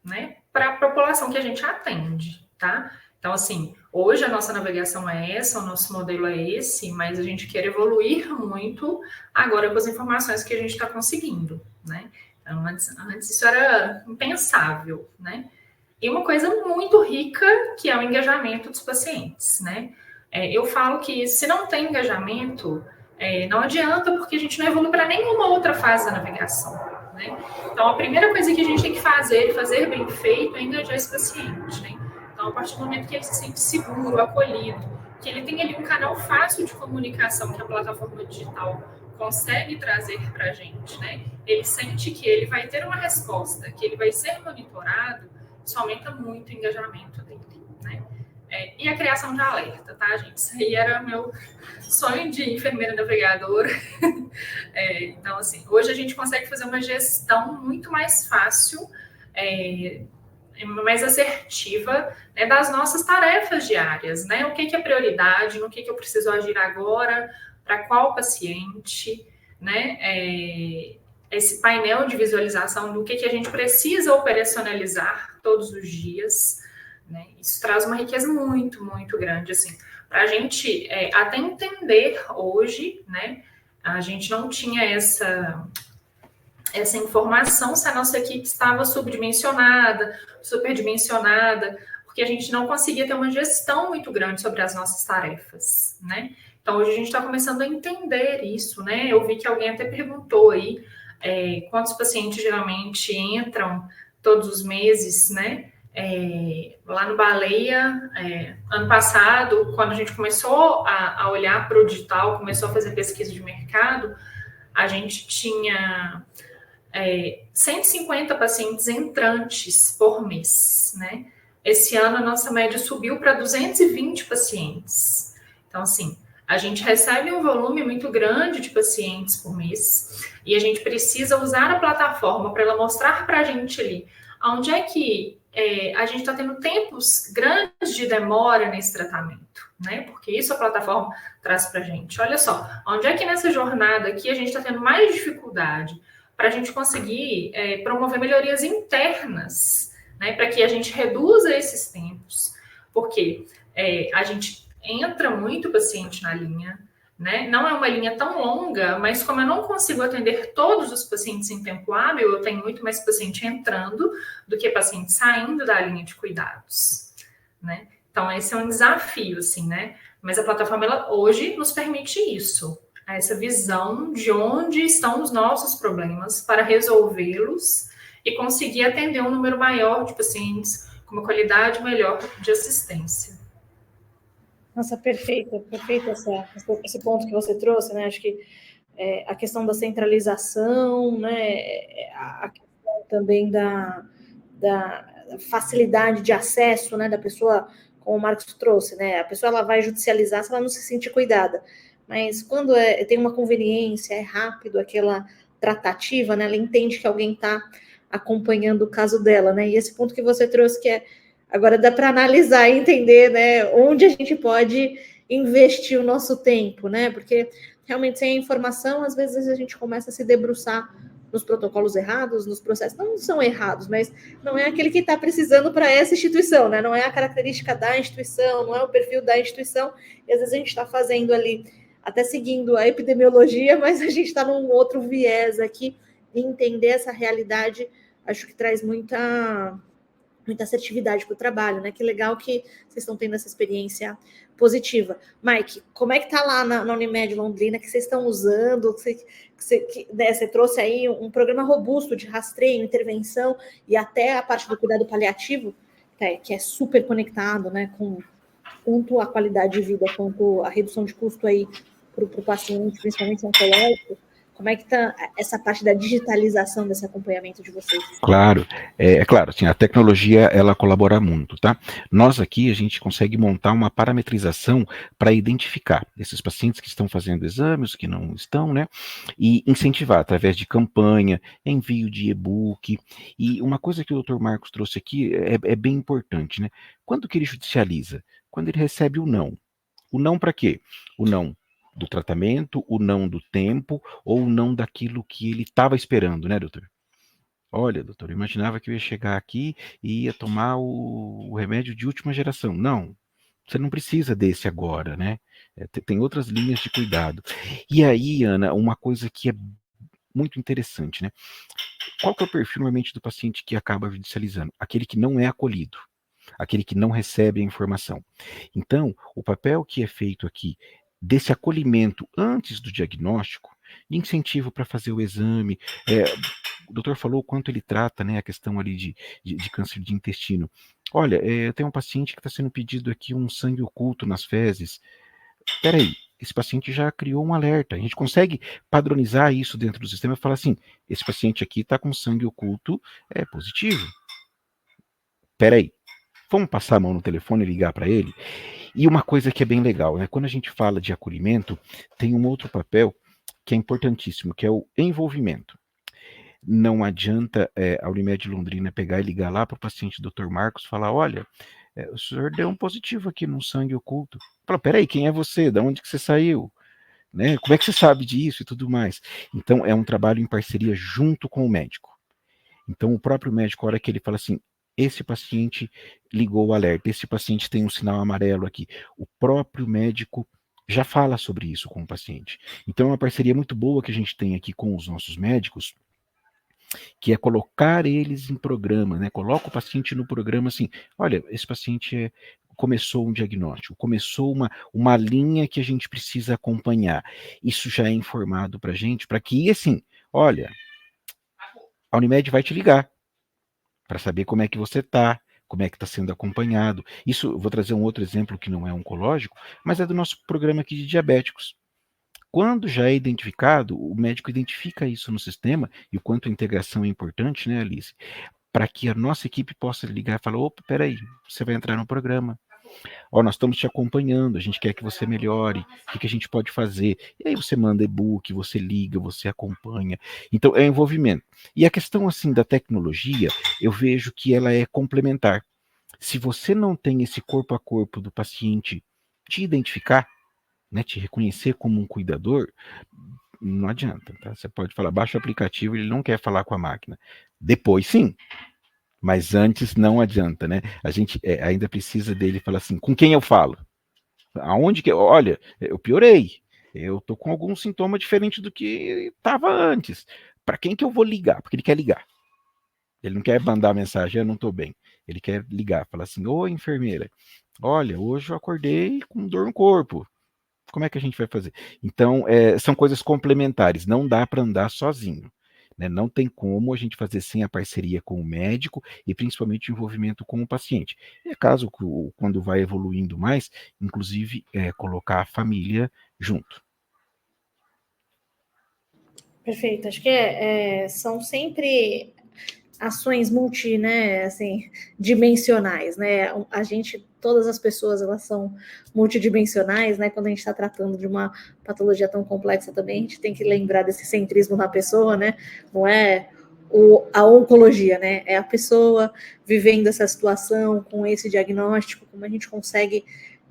né, para a população que a gente atende, tá? Então, assim, hoje a nossa navegação é essa, o nosso modelo é esse, mas a gente quer evoluir muito agora com as informações que a gente está conseguindo, né? Então, antes isso era impensável, né? E uma coisa muito rica que é o engajamento dos pacientes, né? Eu falo que se não tem engajamento, não adianta, porque a gente não evolui para nenhuma outra fase da navegação, né? Então, a primeira coisa que a gente tem que fazer, e fazer bem feito, é engajar esse paciente, né? Então, a partir do momento que ele se sente seguro, acolhido, que ele tem ali um canal fácil de comunicação que a plataforma digital consegue trazer para a gente, né? Ele sente que ele vai ter uma resposta, que ele vai ser monitorado, isso aumenta muito o engajamento dele, né? E a criação de alerta, tá, gente? Isso aí era meu sonho de enfermeira navegadora. Então, assim, hoje a gente consegue fazer uma gestão muito mais fácil, mais assertiva, né, das nossas tarefas diárias, né? O que é prioridade, no que eu preciso agir agora, para qual paciente, né? Esse painel de visualização do que a gente precisa operacionalizar todos os dias, né? Isso traz uma riqueza muito, muito grande, assim, para a gente até entender hoje, né? A gente não tinha essa informação se a nossa equipe estava subdimensionada, superdimensionada, porque a gente não conseguia ter uma gestão muito grande sobre as nossas tarefas, né? Então, hoje a gente está começando a entender isso, né? Eu vi que alguém até perguntou aí quantos pacientes geralmente entram todos os meses, né? Lá no Baleia, ano passado, quando a gente começou a olhar para o digital, começou a fazer pesquisa de mercado, a gente tinha 150 pacientes entrantes por mês, né? Esse ano a nossa média subiu para 220 pacientes. Então, assim, a gente recebe um volume muito grande de pacientes por mês e a gente precisa usar a plataforma para ela mostrar para a gente ali onde é que a gente está tendo tempos grandes de demora nesse tratamento, né? Porque isso a plataforma traz para a gente. Olha só, onde é que nessa jornada aqui a gente está tendo mais dificuldade para a gente conseguir promover melhorias internas, né? Para que a gente reduza esses tempos, porque a gente entra muito paciente na linha, né? Não é uma linha tão longa, mas como eu não consigo atender todos os pacientes em tempo hábil, eu tenho muito mais paciente entrando do que paciente saindo da linha de cuidados, né? Então, esse é um desafio, assim, né? Mas a plataforma, ela hoje nos permite isso, essa visão de onde estão os nossos problemas para resolvê-los e conseguir atender um número maior de pacientes com uma qualidade melhor de assistência. Nossa, perfeito esse ponto que você trouxe, né? Acho que a questão da centralização, né? A questão também da facilidade de acesso, né? Da pessoa, como o Marcos trouxe, né? A pessoa ela vai judicializar se ela não se sentir cuidada. Mas quando tem uma conveniência, é rápido aquela tratativa, né? Ela entende que alguém está acompanhando o caso dela, né? E esse ponto que você trouxe que agora dá para analisar e entender, né, onde a gente pode investir o nosso tempo, né? Porque realmente sem a informação, às vezes a gente começa a se debruçar nos protocolos errados, nos processos. Não são errados, mas não é aquele que está precisando para essa instituição, né? Não é a característica da instituição, não é o perfil da instituição. E às vezes a gente está fazendo ali, até seguindo a epidemiologia, mas a gente está num outro viés aqui, e entender essa realidade, acho que traz muita assertividade para o trabalho, né? Que legal que vocês estão tendo essa experiência positiva. Mike, como é que tá lá na Unimed Londrina, que vocês estão usando? Você trouxe aí um programa robusto de rastreio, intervenção e até a parte do cuidado paliativo, que é super conectado, né? Com tanto a qualidade de vida quanto a redução de custo aí para o paciente, principalmente oncológico. Como é que está essa parte da digitalização desse acompanhamento de vocês? Claro, claro, assim, a tecnologia, ela colabora muito, tá? Nós aqui, a gente consegue montar uma parametrização para identificar esses pacientes que estão fazendo exames, que não estão, né? E incentivar através de campanha, envio de e-book. E uma coisa que o Dr. Marcos trouxe aqui é bem importante, né? Quando que ele judicializa? Quando ele recebe o não. O não para quê? O não do tratamento, o não do tempo, ou o não daquilo que ele estava esperando, né, doutor? Olha, doutor, eu imaginava que eu ia chegar aqui e ia tomar o remédio de última geração. Não, você não precisa desse agora, né? Tem outras linhas de cuidado. E aí, Ana, uma coisa que é muito interessante, né? Qual que é o perfil normalmente do paciente que acaba judicializando? Aquele que não é acolhido, aquele que não recebe a informação. Então, o papel que é feito aqui desse acolhimento antes do diagnóstico, de incentivo para fazer o exame, o doutor falou o quanto ele trata, né, a questão ali de câncer de intestino. Olha, eu tenho um paciente que está sendo pedido aqui um sangue oculto nas fezes. Espera aí, esse paciente já criou um alerta. A gente consegue padronizar isso dentro do sistema e falar assim, esse paciente aqui está com sangue oculto positivo. Espera aí, vamos passar a mão no telefone e ligar para ele? E uma coisa que é bem legal, né? Quando a gente fala de acolhimento, tem um outro papel que é importantíssimo, que é o envolvimento. Não adianta a Unimed Londrina pegar e ligar lá para o paciente Dr. Marcos e falar, olha, o senhor deu um positivo aqui no sangue oculto. Fala, peraí, quem é você? Da onde que você saiu? Né? Como é que você sabe disso e tudo mais? Então, é um trabalho em parceria junto com o médico. Então, o próprio médico, a hora que ele fala assim, esse paciente ligou o alerta, esse paciente tem um sinal amarelo aqui, o próprio médico já fala sobre isso com o paciente. Então, é uma parceria muito boa que a gente tem aqui com os nossos médicos, que é colocar eles em programa, né? Coloca o paciente no programa assim, olha, esse paciente começou um diagnóstico, começou uma linha que a gente precisa acompanhar. Isso já é informado para a gente, para que, assim, olha, a Unimed vai te ligar para saber como é que você está, como é que está sendo acompanhado. Isso, vou trazer um outro exemplo que não é oncológico, mas é do nosso programa aqui de diabéticos. Quando já é identificado, o médico identifica isso no sistema, e o quanto a integração é importante, né, Alice? Para que a nossa equipe possa ligar e falar, opa, peraí, você vai entrar no programa. Ó, nós estamos te acompanhando, a gente quer que você melhore, o que a gente pode fazer? E aí você manda e-book, você liga, você acompanha. Então, é envolvimento. E a questão, assim, da tecnologia, eu vejo que ela é complementar. Se você não tem esse corpo a corpo do paciente te identificar, né, te reconhecer como um cuidador, não adianta, tá? Você pode falar, baixa o aplicativo, ele não quer falar com a máquina. Depois, sim. Mas antes não adianta, né? A gente ainda precisa dele falar assim, com quem eu falo? Aonde que... Olha, eu piorei. Eu tô com algum sintoma diferente do que estava antes. Para quem que eu vou ligar? Porque ele quer ligar. Ele não quer mandar mensagem, eu não tô bem. Ele quer ligar, falar assim, oi, enfermeira, olha, hoje eu acordei com dor no corpo. Como é que a gente vai fazer? Então, são coisas complementares, não dá para andar sozinho. né? Não tem como a gente fazer sem a parceria com o médico e principalmente o envolvimento com o paciente. É caso quando vai evoluindo mais, inclusive colocar a família junto. Perfeito. Acho que são sempre ações né, assim, dimensionais, né? Todas as pessoas, elas são multidimensionais, né? Quando a gente está tratando de uma patologia tão complexa também, a gente tem que lembrar desse centrismo na pessoa, né? Não é a oncologia, né? É a pessoa vivendo essa situação, com esse diagnóstico, como a gente consegue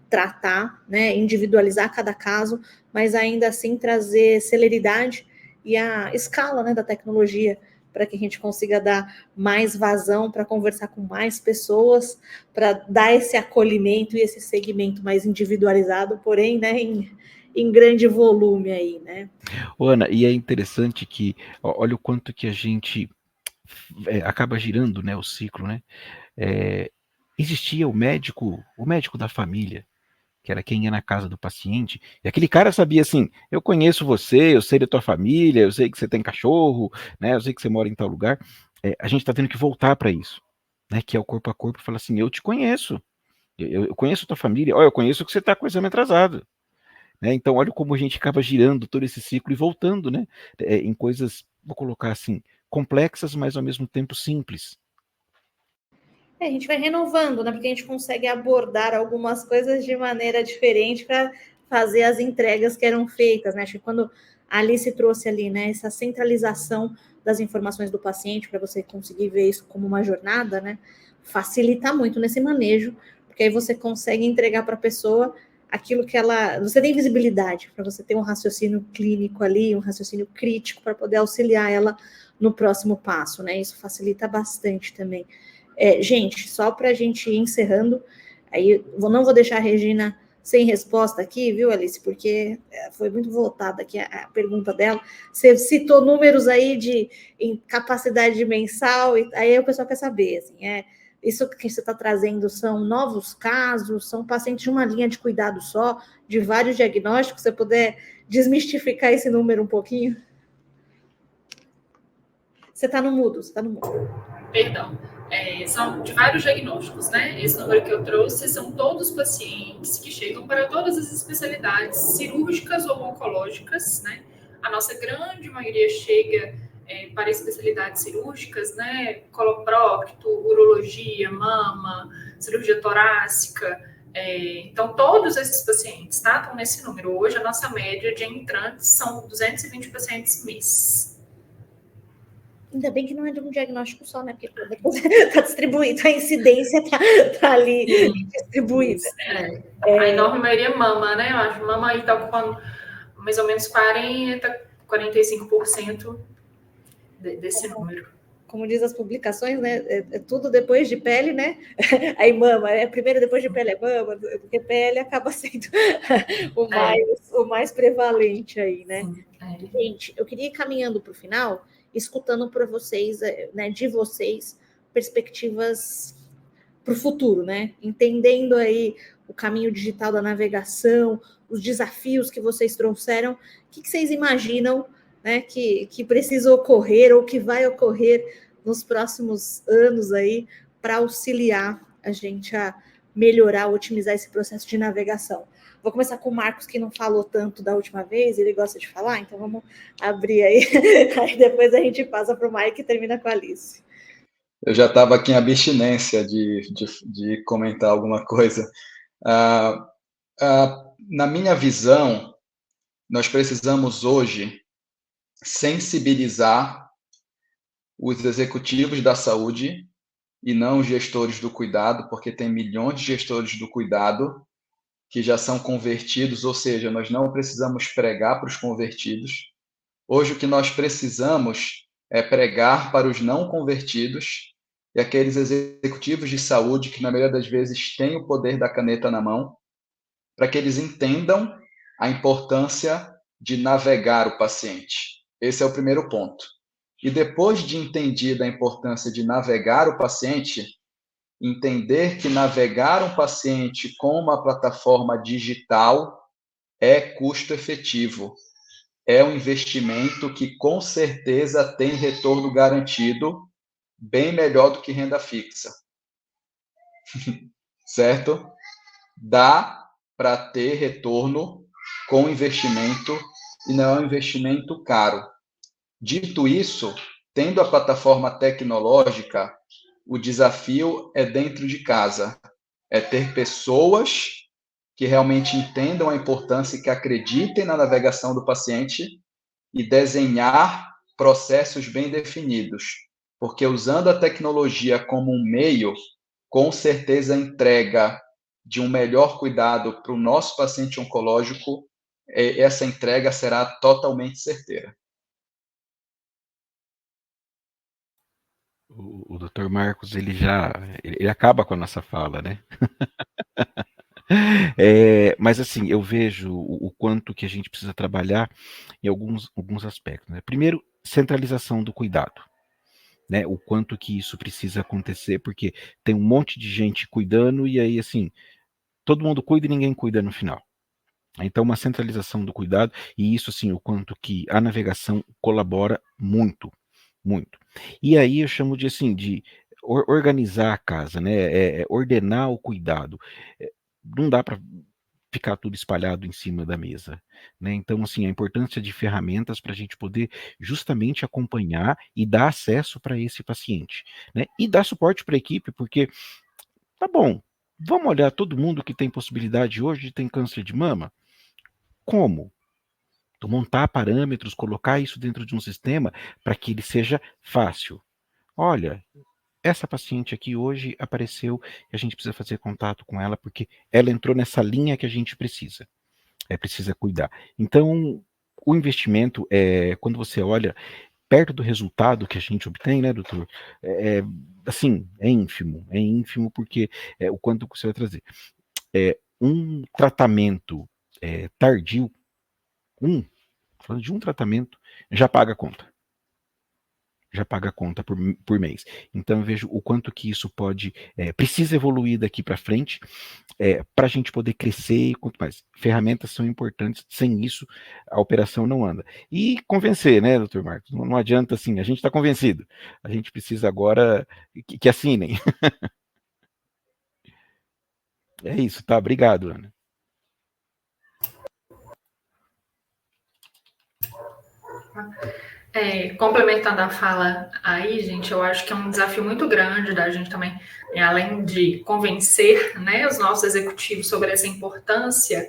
tratar, né? Individualizar cada caso, mas ainda assim trazer celeridade e a escala, né, da tecnologia, para que a gente consiga dar mais vazão, para conversar com mais pessoas, para dar esse acolhimento e esse segmento mais individualizado, porém, né, em grande volume aí, né? Ana, e é interessante que, olha o quanto que a gente acaba girando, né, o ciclo, né? Existia o médico da família, que era quem ia na casa do paciente, e aquele cara sabia assim, eu conheço você, eu sei da tua família, eu sei que você tem cachorro, né, eu sei que você mora em tal lugar. A gente está tendo que voltar para isso, né, que é o corpo a corpo, falar assim, eu te conheço, eu conheço a tua família, eu conheço que você está com o exame atrasado. Né? Então, olha como a gente acaba girando todo esse ciclo e voltando, né, em coisas, vou colocar assim, complexas, mas ao mesmo tempo simples. A gente vai renovando, né? Porque a gente consegue abordar algumas coisas de maneira diferente para fazer as entregas que eram feitas, né? Acho que quando a Alice trouxe ali, né, essa centralização das informações do paciente para você conseguir ver isso como uma jornada, né? Facilita muito nesse manejo, porque aí você consegue entregar para a pessoa aquilo que você tem visibilidade, para você ter um raciocínio clínico ali, um raciocínio crítico para poder auxiliar ela no próximo passo, né? Isso facilita bastante também. Gente, só para a gente ir encerrando, aí não vou deixar a Regina sem resposta aqui, viu, Alice? Porque foi muito voltada aqui a pergunta dela. Você citou números aí em capacidade mensal, e aí o pessoal quer saber, assim, isso que você está trazendo são novos casos, são pacientes de uma linha de cuidado só, de vários diagnósticos, se você puder desmistificar esse número um pouquinho? Você está no mudo. Perdão. São de vários diagnósticos, né? Esse número que eu trouxe são todos pacientes que chegam para todas as especialidades cirúrgicas ou oncológicas, né? A nossa grande maioria chega para especialidades cirúrgicas, né? Coloprocto, urologia, mama, cirurgia torácica. Então, todos esses pacientes, tá? Estão nesse número. Hoje, a nossa média de entrantes são 220 pacientes mês. Ainda bem que não é de um diagnóstico só, né? Porque está distribuído, a incidência está ali distribuída. A enorme maioria mama, né? Eu acho que mama aí está ocupando mais ou menos 45% desse número. Como diz as publicações, né? É tudo depois de pele, né? Aí mama, primeiro depois de pele é mama, porque pele acaba sendo o mais prevalente aí, né? Sim, Gente, eu queria ir caminhando para o final, escutando para vocês, né, de vocês, perspectivas para o futuro, né? Entendendo aí o caminho digital da navegação, os desafios que vocês trouxeram, o que vocês imaginam, né, que precisa ocorrer ou que vai ocorrer nos próximos anos aí para auxiliar a gente a melhorar, otimizar esse processo de navegação? Vou começar com o Marcos, que não falou tanto da última vez, ele gosta de falar, então vamos abrir aí, aí depois a gente passa para o Mike e termina com a Alice. Eu já estava aqui em abstinência de comentar alguma coisa. Na minha visão, nós precisamos hoje sensibilizar os executivos da saúde e não os gestores do cuidado, porque tem milhões de gestores do cuidado que já são convertidos, ou seja, nós não precisamos pregar para os convertidos. Hoje o que nós precisamos é pregar para os não convertidos e aqueles executivos de saúde que, na maioria das vezes, têm o poder da caneta na mão, para que eles entendam a importância de navegar o paciente. Esse é o primeiro ponto. E depois de entendida a importância de navegar o paciente, entender que navegar um paciente com uma plataforma digital é custo efetivo. é um investimento que com certeza tem retorno garantido, bem melhor do que renda fixa. Certo? Dá para ter retorno com investimento e não é um investimento caro. Dito isso, tendo a plataforma tecnológica, o desafio é dentro de casa, é ter pessoas que realmente entendam a importância e que acreditem na navegação do paciente e desenhar processos bem definidos, porque usando a tecnologia como um meio, com certeza a entrega de um melhor cuidado para o nosso paciente oncológico, essa entrega será totalmente certeira. O Dr. Marcos, ele acaba com a nossa fala, né? Mas assim, eu vejo o quanto que a gente precisa trabalhar em alguns aspectos, né? Primeiro, centralização do cuidado, né? O quanto que isso precisa acontecer, porque tem um monte de gente cuidando e aí, assim, todo mundo cuida e ninguém cuida no final. Então, uma centralização do cuidado, e isso, assim, o quanto que a navegação colabora muito, muito. E aí eu chamo de, assim, de organizar a casa, né? Ordenar o cuidado. Não dá para ficar tudo espalhado em cima da mesa, né? Então, assim, a importância de ferramentas para a gente poder justamente acompanhar e dar acesso para esse paciente, né? E dar suporte para a equipe, porque, tá bom, vamos olhar todo mundo que tem possibilidade hoje de ter câncer de mama? Como? Então, montar parâmetros, colocar isso dentro de um sistema para que ele seja fácil. Olha, essa paciente aqui hoje apareceu e a gente precisa fazer contato com ela porque ela entrou nessa linha que a gente precisa. Precisa cuidar. Então, o investimento, quando você olha perto do resultado que a gente obtém, né, doutor? Assim, é ínfimo porque o quanto você vai trazer. Um tratamento tardio, falando de um tratamento, já paga a conta. Já paga a conta por mês. Então eu vejo o quanto que isso precisa evoluir daqui para frente, para a gente poder crescer e quanto mais. Ferramentas são importantes, sem isso a operação não anda. E convencer, né, doutor Marcos? Não adianta assim, a gente está convencido. A gente precisa agora que assinem. É isso, tá? Obrigado, Ana. Complementando a fala aí, gente, eu acho que é um desafio muito grande da gente também, além de convencer, né, os nossos executivos sobre essa importância,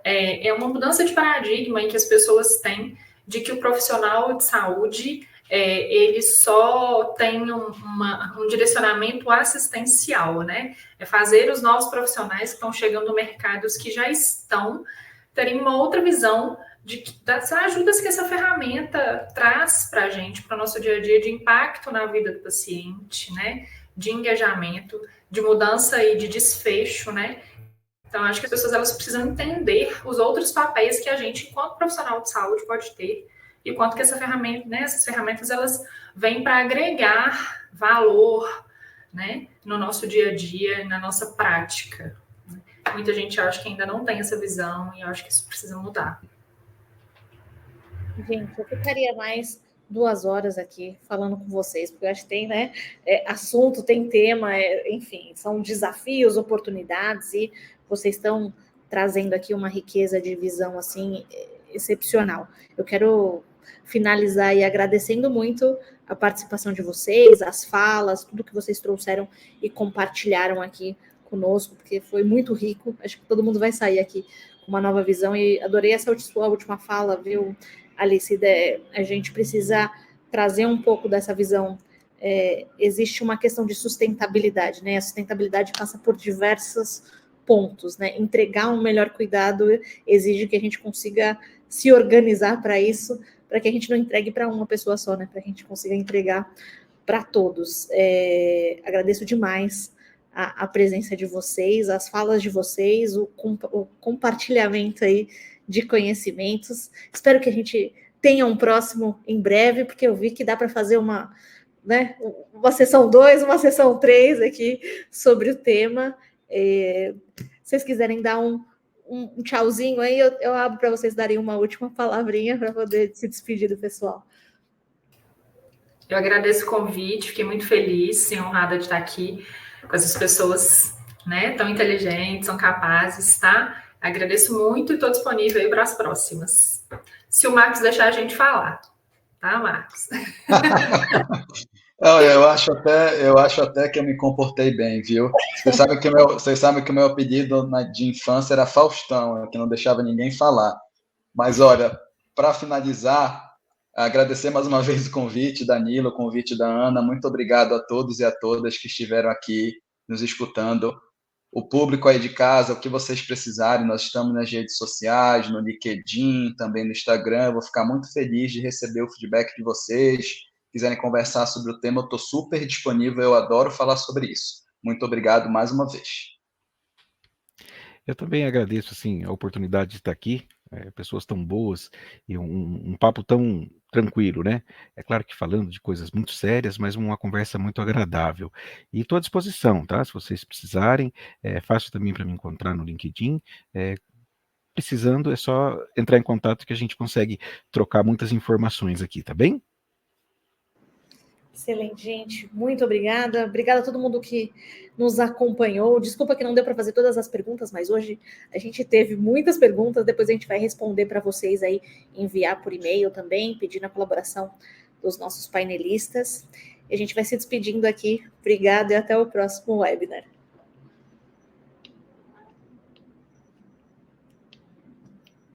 é uma mudança de paradigma em que as pessoas têm de que o profissional de saúde ele só tem um direcionamento assistencial, né? É fazer os novos profissionais que estão chegando no mercado, os que já estão, terem uma outra visão das ajudas que essa ferramenta traz para a gente, para o nosso dia a dia, de impacto na vida do paciente, né? De engajamento, de mudança e de desfecho, né? Então, acho que as pessoas elas precisam entender os outros papéis que a gente, enquanto profissional de saúde, pode ter e quanto que essa ferramenta, né, essas ferramentas elas vêm para agregar valor, né, no nosso dia a dia, na nossa prática. Muita gente acha que ainda não tem essa visão e eu acho que isso precisa mudar. Gente, eu ficaria mais 2 horas aqui falando com vocês, porque eu acho que tem, né, assunto, tem tema, enfim, são desafios, oportunidades, e vocês estão trazendo aqui uma riqueza de visão, assim, excepcional. Eu quero finalizar aí agradecendo muito a participação de vocês, as falas, tudo que vocês trouxeram e compartilharam aqui conosco, porque foi muito rico. Acho que todo mundo vai sair aqui com uma nova visão, e adorei essa última fala, viu, Alice? A gente precisa trazer um pouco dessa visão. Existe uma questão de sustentabilidade, né? A sustentabilidade passa por diversos pontos, né? Entregar um melhor cuidado exige que a gente consiga se organizar para isso, para que a gente não entregue para uma pessoa só, né? Para que a gente consiga entregar para todos. Agradeço demais a presença de vocês, as falas de vocês, o compartilhamento aí de conhecimentos. Espero que a gente tenha um próximo em breve, porque eu vi que dá para fazer uma sessão 2, uma sessão 3 aqui sobre o tema. Se vocês quiserem dar um tchauzinho aí, eu abro para vocês darem uma última palavrinha para poder se despedir do pessoal. Eu agradeço o convite, fiquei muito feliz e honrada de estar aqui com essas pessoas, né, tão inteligentes, são capazes, tá? Agradeço muito e estou disponível aí para as próximas. Se o Marcos deixar a gente falar, tá, Marcos? Eu acho até que eu me comportei bem, viu? Vocês sabem que o meu apelido de infância era Faustão, que não deixava ninguém falar. Mas, olha, para finalizar, agradecer mais uma vez o convite, Danilo, o convite da Ana. Muito obrigado a todos e a todas que estiveram aqui nos escutando. O público aí de casa, o que vocês precisarem, nós estamos nas redes sociais, no LinkedIn, também no Instagram. Eu vou ficar muito feliz de receber o feedback de vocês. Se quiserem conversar sobre o tema, eu estou super disponível, eu adoro falar sobre isso. Muito obrigado mais uma vez. Eu também agradeço assim, a oportunidade de estar aqui, pessoas tão boas e um papo tão tranquilo, né? É claro que falando de coisas muito sérias, mas uma conversa muito agradável. E estou à disposição, tá? Se vocês precisarem, é fácil também para me encontrar no LinkedIn. Precisando, é só entrar em contato que a gente consegue trocar muitas informações aqui, tá bem? Excelente, gente. Muito obrigada. Obrigada a todo mundo que nos acompanhou. Desculpa que não deu para fazer todas as perguntas, mas hoje a gente teve muitas perguntas. Depois a gente vai responder para vocês aí, enviar por e-mail também, pedindo a colaboração dos nossos painelistas. E a gente vai se despedindo aqui. Obrigada e até o próximo webinar.